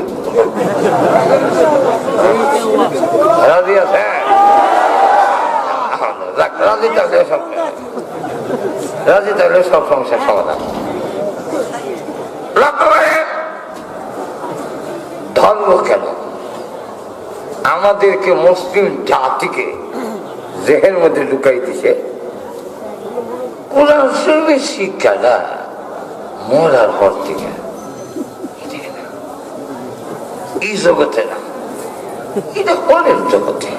রাজি আছে। রাজি থাকলে সব সমস্যার সমাধান। ধর্ম কেন আমাদেরকে মুসলিম জাতিকে জেহের মধ্যে ঢুকাই দিছে? কোরআন শরীফের শিক্ষাটা মরার পর থেকে এই জগতে না, এটা পরের জগতে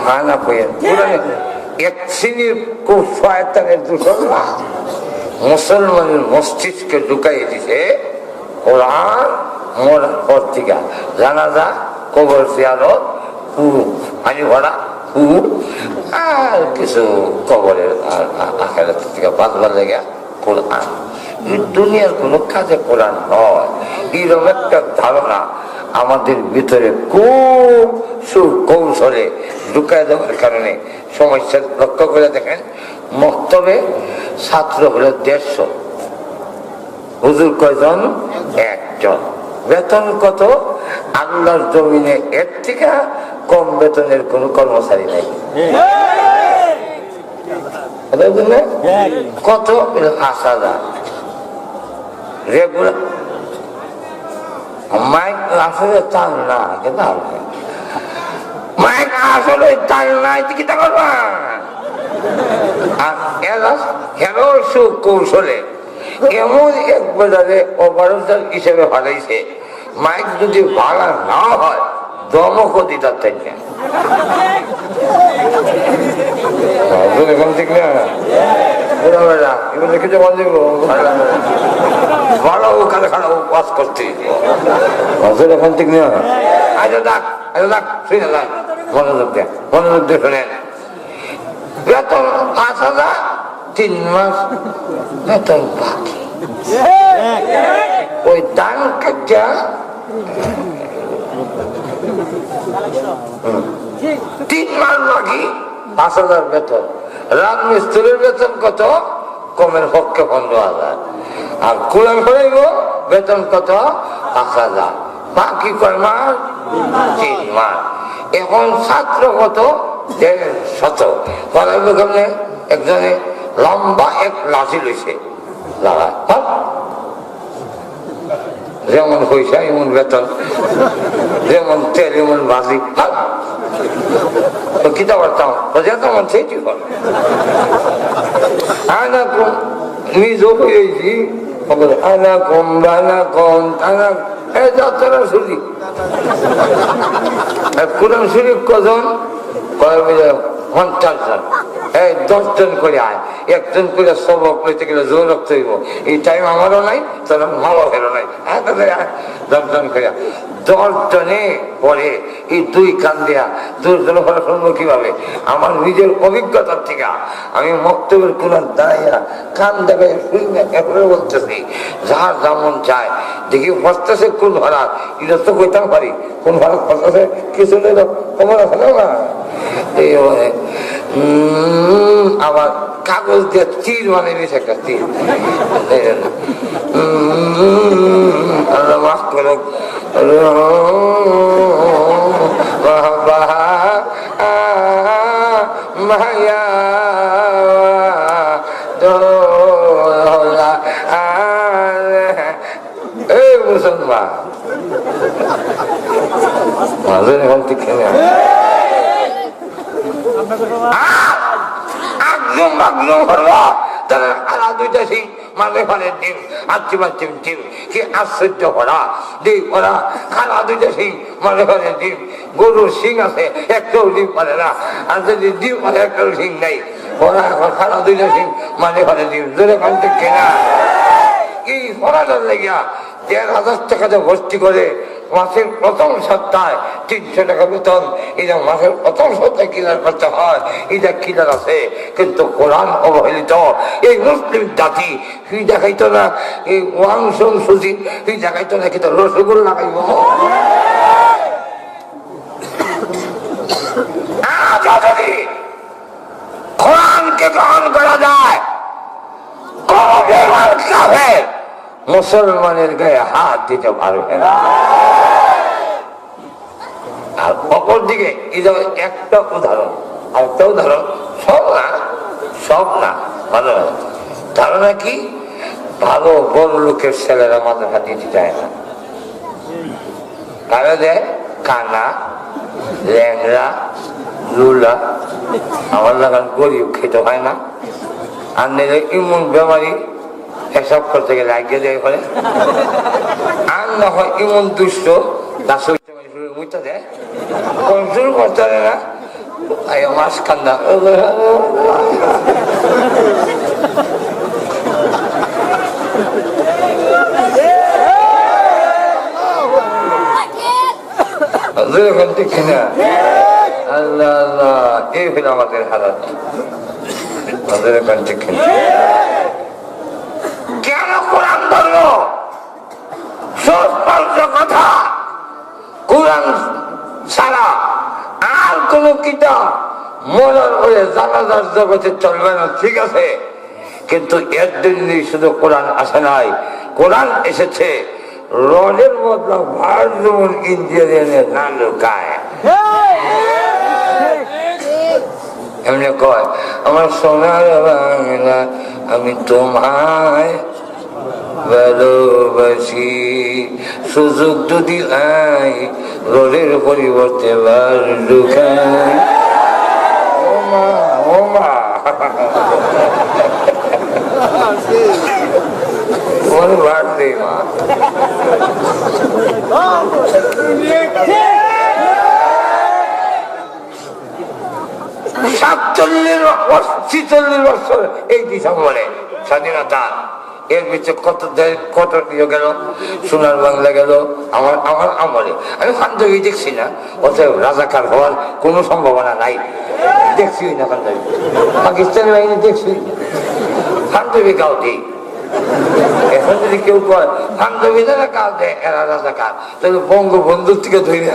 হয় না। এক শ্রেণীর খুব শয়তানের দূষণ না, মুসলমানের মস্তিষ্কে ঢুকাই দিছে কোরআন মরার পর থেকে। জানাজা, কবর জিয়ারত, পানি ভরা, আর কিছু কবরের আখেরাত থেকে বাঁচবার লেগে কোরআন। দুনিয়ার কোনো কাজে কোরআন নয়, এরকম একটা ধারণা আমাদের ভিতরে খুব সুকৌশলে ঢুকায় দেওয়ার কারণে সমস্যা। লক্ষ্য করে দেখেন, মক্তবে ছাত্র হলো 150, হুজুর কয়জন? 1 জন। বেতন কত? আল্লাহর জমিনে এর থেকে কম বেতনের কোন কর্মচারী নাই। কত? 5,000 রেগুলার। মাইক আসলে তার না, মাইক আসলে তার নাই, চিকিৎসা করবা। আর এরা সুকৌশলে এমন এক বাজারে অপারেটর হিসেবে হারাইছে, মাইক যদি ভাড়া না হয় দমকও দিতে চাইছে। ঠিক না? কিছু বন্ধ ভালো ওখানে খারাপ ওয়াজ করতে এখন ঠিক না? আচ্ছা দেখ, শুনে দেখ, মনোযোগ দেন, মনোযোগ দিয়ে শোনেন। বেতন 5,000, 3 মাস বেতন বাকি। ওই দান কেটে 3 মাস বাকি, 5,000 বেতন। রাজমিস্ত্রির বেতন কত? কমের পক্ষে 15,000। আর কোরআন পড়াইব বেতন কত? আখাজা, বাকি কয় মাস? 3 মাস। এখন ছাত্র কত? 150। পড়াইবে কেমনে? একজনে লম্বা এক লাঠি লইছে, যেমন পয়সা এমন বেতন, যেমন তেল এমন বাজি, কিতা পারতাম তেমন সেইটি কর। আনা কম নিজও হয়েছি, আনা কম বানা কম আনা যাত্রা শুনি। কোরআন শরীফ কজন? 50 জন। 10 জন করে আয়, একজন করে সবক লইতে গেলে জোর রক্ত হইব। এই টাইম আমারও নাই, তোর মাও হেরো নাই। 10 জন করে 10 জনে পরে এই 2 কান দেয়া 2 জন পড়া শুনবো কিভাবে? আমার নিজের অভিজ্ঞতার থেকে আমি মক্তবের কোরআন দাঁড়াইয়া কান দেখাই শুনি না, এরপরে বলতেছি যার যেমন চায় দেখি পড়তেছে কোন ভাড়া, এটা তো কইতাম পারি কোন ভাড়া পড়তেছে, কিছু নেই তোমার আছে না। এই আবার কাগজ দিয়ে তীর বানিয়ে দিয়েছে, একটা তীর। আল্লাহ মাফ করো। মায়া এই মুসলমান মাঝে এখন ঠিক গরুর সিং আছে, একটাও ডিম পারে না। আর যদি ডিম পারে, একটাও সিং নাই, ওরা এখন খানা 2টা সিং মানে ঘরে ডিম ধরে কানতে কেনা। এই পড়াটার লেগিয়া 1,000 টাকা ভর্তি করে মাসের প্রথম সপ্তাহে 300 টাকা বেতন। এটা মাসের প্রথম সপ্তাহে কিনার করতে হয়, এটা কিনার আছে। কিন্তু কোরআন অবহেলিত এই মুসলিম জাতি তুই দেখাইতো না এই ওয়াংশ সুজি, তুই দেখাইতো না কিন্তু রসগোল্লা লাগাইব। কোরআনকে গ্রহণ করা যায়, মুসলমানের গায়ে হাত দিতে পারবে না। আর অপর দিকে একটা উদাহরণ, আরেকটা উদাহরণ, সব না ভালো ধারণা কি? ভালো বড় লোকের ছেলেরা মাথা দিতে চায় না। কারা দেয়? কানা, ল্যাংরা, লুলা। আমার লাগান গরিব খেতে হয় না। আর নিলে ইমন বেমারি এসব করতে গেলে আগে দেয় করে। আর না হয় ইমন দুষ্ট, বুঝতে দেয় কন্ট্রোল করতে পারে না। মাছ কান্দা দেখি না। আল্লাহ আল্লাহ, এই হলো আমাদের হালাত। কেন কোরআন ধরলো? কথা কোরআন ছাড়া আর কোন কিতাব মরার হয়ে জানাজার জগতে চলবে না, ঠিক আছে। কিন্তু এর জন্যই শুধু কোরআন আসে নাই, কোরআন এসেছে রডের বদলা ভার্জন ইঞ্জিনিয়ারের না লুকায়। এমনি কয় আমার সোনার বাংলা আমি তোমায় ভালোবাসি, সুযোগ যদি নাই রোডের পরিবর্তে বার লুকায়। ওমা ওমা ওর বার দে মা। 47 বছর এই ডিসেম্বরে স্বাধীনতা। এর ভিতরে কত গেল, সোনার বাংলা গেল আমার আমলে। আমি পাঞ্জাবি দেখছি না, অতএব রাজাকার হওয়ার কোনো সম্ভাবনা নাই। দেখছি না পাঞ্জাবি, পাকিস্তানি বাহিনী দেখছি, পাঞ্জাবি গাও দিই। এখন যদি কেউ কয় পাঞ্জাবি যারা কাল দেয় এরা রাজাকার, তাহলে বঙ্গবন্ধুর থেকে ধরে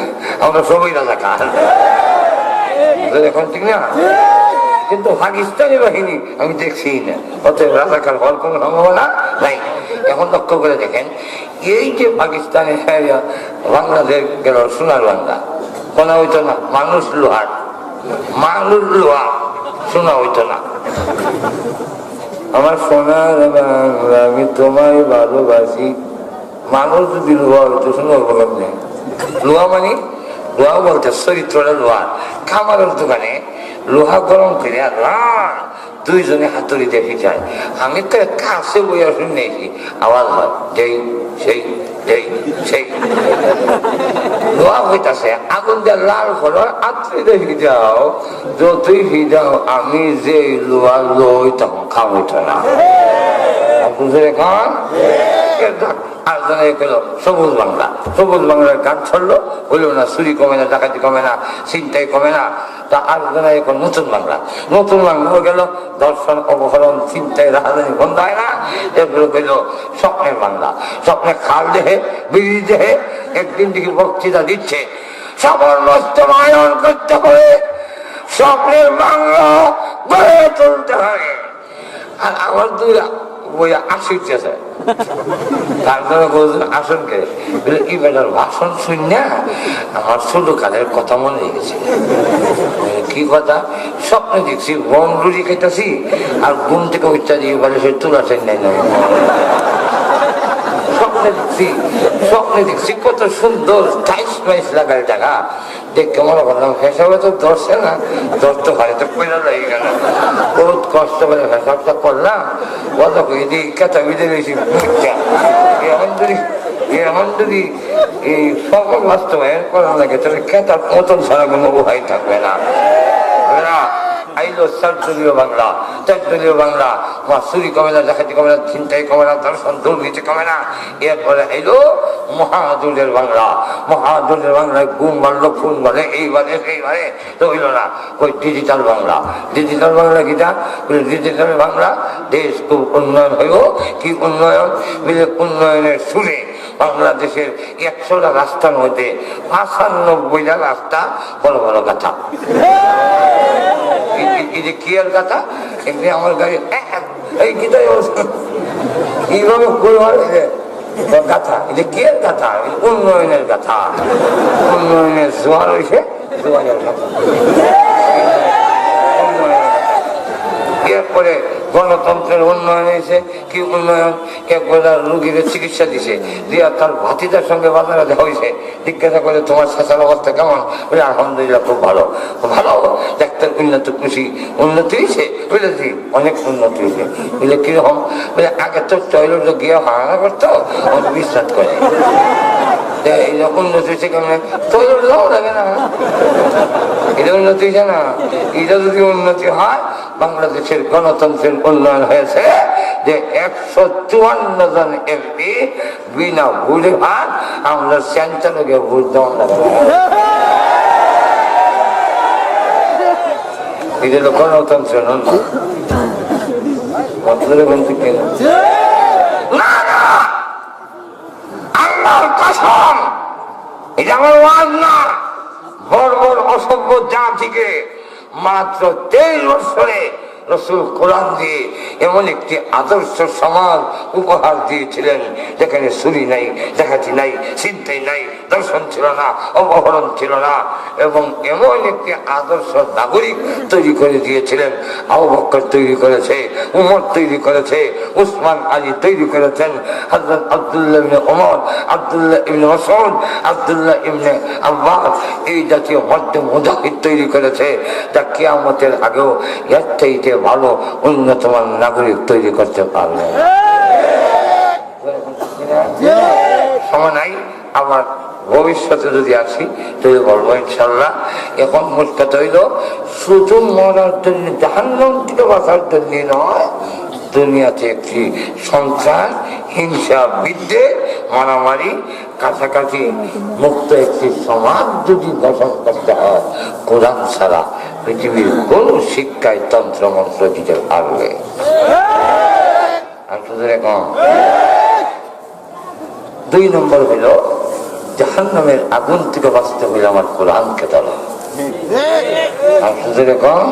আমরা সবাই রাজাকার। এখন ঠিক না? কিন্তু পাকিস্তানি বাহিনী আমি দেখছি না, অতএব রাজাকার হওয়ার কোনো সম্ভাবনা নাই। এখন লক্ষ্য করে দেখেন, এই যে পাকিস্তানে বাংলাদেশ গেল সোনার বাংলা, শোনা হইতো না, মানুষ লোহার শোনা হইতো না। আমার সোনার বাংলা আমি তোমায় ভালোবাসি, মানুষ যদি লোহা হইতো শোনা হইব কেমনে? লোহা মানে লোহা বলতে চরিত্রটা লোহার। খামারের দোকানে লোহা গরম করে দুইজনে হাতুড়ি দেখি যায়। আমি তো কাছে বইয়া শুনেছি আওয়াজ হয়, যেই সেই যেই সেই লোহা হইতাছে, আগুন দিয়ে লাল করো, আত্রি দেখি যাও, যতই ভিজাও আমি যে লোহা লই তখন খাওয়াইতো না। এখন আর জনে গেল সবুজ বাংলা, সবুজ বাংলার গান ছড়লো, হইল না, চুরি কমে না, ডাকাতি কমে না, চিন্তাই কমে না। তা আর জনে এখন নতুন বাংলা, নতুন বাংলা হয়ে গেল দর্শন, অপহরণ, চিন্তায় রাজধানী বন্ধ হয় না। এগুলো গেল স্বপ্নের বাংলা, স্বপ্নে খাল দেহে বিড়ি দেহে একদিন থেকে বক্তৃতা দিচ্ছে, সবর বাস্তবায়ন করতে হবে, স্বপ্নের বাংলা গড়ে তুলতে হবে। আর আমার দুই বই আসিতেছে, তারপরে বলছেন আসনকে কি বেটার ভাষণ শুন না, আমার ছোট কালের কথা মনে গেছে। কি কথা? স্বপ্নে দেখছি বন রুটি খাইতেছি, আর ঘুম থেকে উচ্চা দিয়ে বলে সে তুলা চাই নাই না। স্বপ্নে দেখছি কত সুন্দর টাইস মাইস লাগার জায়গা, দেখে মনে করলাম হেসাবে তো ধরছে না, ধরতে হয় তো পয়লা লাগে কেন, বহুত কষ্ট করে হেসাবটা করলাম, বলো কেতা বিদে বেশি এখন যদি এই সকল বাস্তবায়ন করা লাগে তাহলে কেতার মতন ছাড়া কোনো উপায় থাকবে না। আইলো চারদলীয় বাংলা, চারদলীয় বাংলা, চুরি কমে না, ডাকাতি কমে না, চিন্তাই কমে না, দর্শন দুর্নীতি কমে না। এরপরে আইলো মহাদলের বাংলা, মহাদলের বাংলায় গুম বাড়লো, খুন বাড়ে, এইবারে সেইবারে রইল না। ওই ডিজিটাল বাংলা, ডিজিটাল বাংলা কিটা? ডিজিটাল বাংলা দেশ খুব উন্নয়ন হইব। কি উন্নয়ন? মিলে উন্নয়নের সুরে বাংলাদেশের 100টা রাস্তার মধ্যে 95টা রাস্তা বড় বড় গাথা। এই যে কি আর গাথা, এমনি আমার গাড়ি এই গীতায় এইভাবে গাথা, এই যে কি আর গাথা, উন্নয়নের গাথা, উন্নয়নের জোয়ার হয়েছে, জোয়ারের গাথা। এরপরে গণতন্ত্রের উন্নয়ন হয়েছে। কি উন্নয়ন? একবার রুগীর চিকিৎসা দিছে, দিয়া তার ভাতিজার সঙ্গে বাজারে দেখা হয়েছে, জিজ্ঞাসা করে তোমার শেষার অবস্থা কেমন? বলে আলহামদুলিল্লাহ খুব ভালো। ভালো? ডাক্তার উন্নত খুশি, উন্নতি হয়েছে? বুঝেছি অনেক উন্নতি হয়েছে। বলে কিরকম? বলে আগে তো টয়লেটে গিয়ে হারানা করতো, বিশ্বাস করে উন্নতি হয়েছে কেমন? টয়লেট যাওয়া লাগে না, এটা উন্নতি হয়েছে না? এটা যদি উন্নতি হয়, বাংলাদেশের গণতন্ত্রের উন্নয়ন হয়েছে যে 154 জন এমপি বিনা ভোটে ভাগ, আমরা সেন্টারে ভোট দেওয়া লাগে। এটা হলো গণতন্ত্রের উন্নয়ন। আল্লাহর কসম, এটা আমার ওয়াজ না। বড় বড় অসভ্য জাতিকে মাত্র 23 বছরে রসুল কোরআন দিয়ে এমন একটি আদর্শ সমাজ উপহার দিয়েছিলেন যেখানে চুরি নাই, ডাকাতি নাই, চিন্তাই নাই, দর্শন ছিল না, অপহরণ ছিল না, এবং এমন একটি আদর্শ নাগরিক তৈরি করে দিয়েছিলেন। আবু বকর তৈরি করেছে, উমর তৈরি করেছে, উসমান আলী তৈরি করেছেন, হযরত আব্দুল্লাহ ইবনে ওমর, আব্দুল্লাহ ইবনে মাসউদ, আব্দুল্লাহ ইবনে আব্বাস, এই জাতীয় মধ্যম মুজাহিদ তৈরি করেছে, যা কিয়ামতের আগেও এর চাইতে ভালো উন্নতমান নাগরিক তৈরি করতে পারবে। সময় নাই, আমার ভবিষ্যতে যদি আসি তাহলে বলবো ইনশাল্লাহ। এখন মূল কথা হইল শুধু মরার জন্য, জাহান্নাম থেকে বাঁচার জন্য নয়, দুনিয়াতে একটি সন্ত্রাস, হিংসা, বিদ্বেষ, মারামারি, কাছাকাছি মুক্ত একটি সমাজ যদি গঠন করতে হয়, কোরআন ছাড়া পৃথিবীর কোন শিক্ষায় তন্ত্র মন্ত্র দিতে পারবে? কম 2 নম্বর হইল জাহান্নামের আগুন থেকে বাঁচতে হইলে আমার কোরআনকে ধরা। আর কম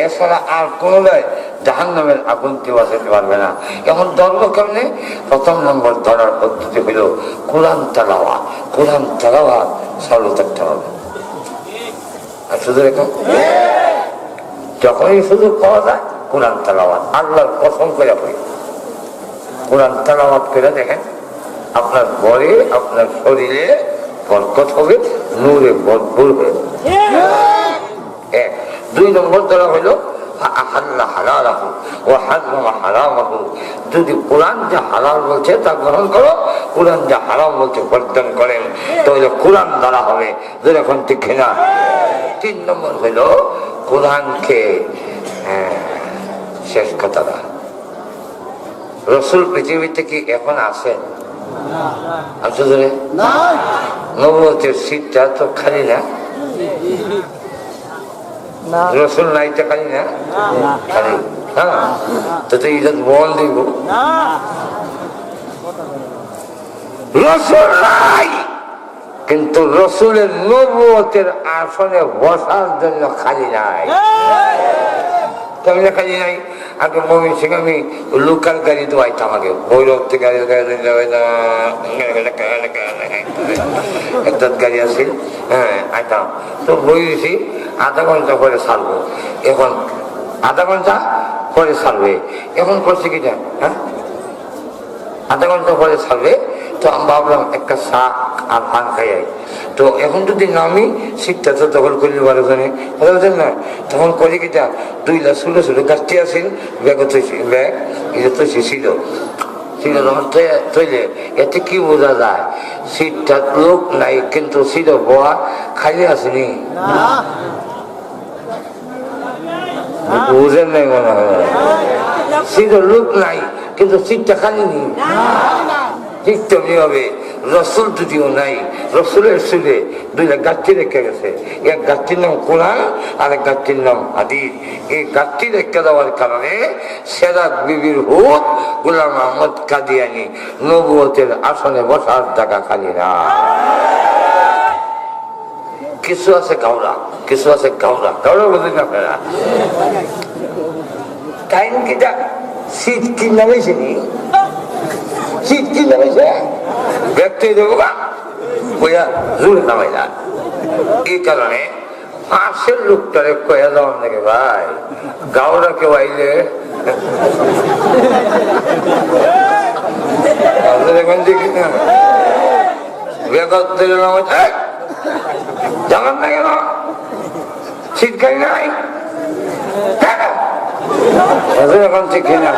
এছাড়া আর কোন জাহান্নামের আগুন কেউ বাঁচাতে পারবে না। এখন ধরবো কেমনে? প্রথম নম্বর ধরার পদ্ধতি হইল কোরআন তেলাওয়াত। কোরআন তেলাওয়াত চালু থাকতে হবে। আর শুধু এরকম যখনই সুযোগ পাওয়া যায় কোরআন তেলাওয়াত, আল্লাহর কসম করে করি, কোরআন তেলাওয়াত করে দেখেন আপনার ঘরে আপনার শরীরে বরকত হবে, নূরে ভরপুর হবে। এক। দুই নম্বর ধরা হইল যদি কোরআন যা হালাল বলছে তা গ্রহণ করো, কোরআন যা হারাম বলছে বর্জন করেন, তাহলে কোরআন দ্বারা হবে। যখন ঠিক না। তিন নম্বর হইল কোরআনকে শেষ কথা না। রসুল পৃথিবীতে কি এখন আছেন? নবুয়তের সিটটা তো খালি না, রসুল নাইটা খালি না, খালি। হ্যাঁ, তো ইজাত বল দিব রসুল নাই, কিন্তু রসুলের নবুয়তের আসনে বসার জন্য খালি নাই। কেমন খালি নাই? আগে মমিন সিং আমি লোকাল গাড়ি তো আইতাম, আগে ভৈরব থেকে একটা গাড়ি আছে, হ্যাঁ আইতাম। তো বইছি আধা ঘন্টা পরে ছাড়বো, এখন আধা ঘন্টা পরে ছাড়বে। এখন করছে কিনা, হ্যাঁ আধা ঘন্টা পরে ছাড়বে। তো আমি ভাবলাম একটা চা আর পান খাই। তো এখন যদি নামি সিটটা তো দখল করলে পারে না, তখন করে কিটা দুইটা ছোট ছোট গাছটি আসেন, ব্যাগে তৈছি, ব্যাগ এটা তৈছি ছিল ছিল তখন তৈলে। এতে কি বোঝা যায়? সিটটা লোক নাই, কিন্তু ছিল বোয়া খালি আসেনি। বুঝেন নাই মনে হয়? ছিল লোক নাই, কিন্তু সিটটা খালি নেই। ঠিক তেমনি হবে রসুল যদিও নাই, রসুলের সুরে দুইটা গাছটি রেখে গেছে। এক গাছটির নাম কোরআন আর এক গাছটির নাম হাদিস। এই গাছটি রেখে দেওয়ার কারণে সেরাত বিবির হুত গোলাম আহমদ কাদিয়ানি নবুয়তের আসনে বসার জায়গা খালি না। কিছু আছে গাওরা, কিছু আছে গাওরা, গাওরা বোঝেন আপনারা? টাইম কিটা শীত কি নামেছে নি, শীত কি নামেছে ব্যক্তি দেবো বইয়া জোরে নামাইলা। এই কারণে পাশের লোকটারে কয়া যাওয়ার নাকি ভাই গাওরা কেউ আইলে দেখি না বেগত জানান না কেন শীত খাই নাই এখন ঠিক না।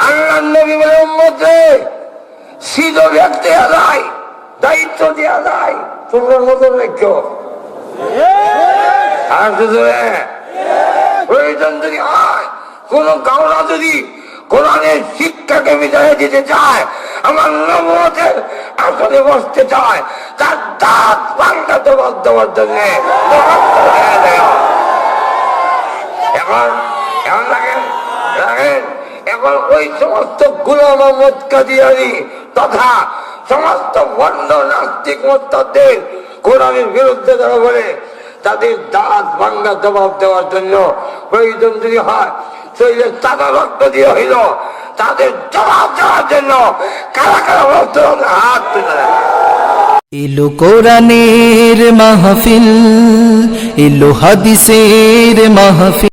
আল্লাহ নবী বলে উম্মতে শীত ব্যক্তি আদায় দায়িত্ব দেওয়া যায়, তোমরা নজর রেখো। আর প্রয়োজন যদি হয় কোন গাওরা যদি কোরআনের শিক্ষাকে বিদায় দিতে চায়, আমার নবুয়তের আসলে বসতে চায়, তার দাঁত পাল্টা জবাব দেওয়ার জন্য এখন এখন লাগেন লাগেন। এখন ওই সমস্ত গোলাম আহমদ কাদিয়ানী তথা সমস্ত বন্ধ নাস্তিক মোস্তাদের কোরআনের বিরুদ্ধে যারা বলে, তাদের দাঁত ভাঙ্গা জবাব দেওয়ার জন্য প্রয়োজন যদি হয় শরীরে চাঁদা রক্ত দিয়ে হইল, তাদের জবাব দেওয়ার জন্য কারা কারা হাত তুলে দেয়। এলো কোরআনের মাহফিল, এলো হাদিসের মাহফিল।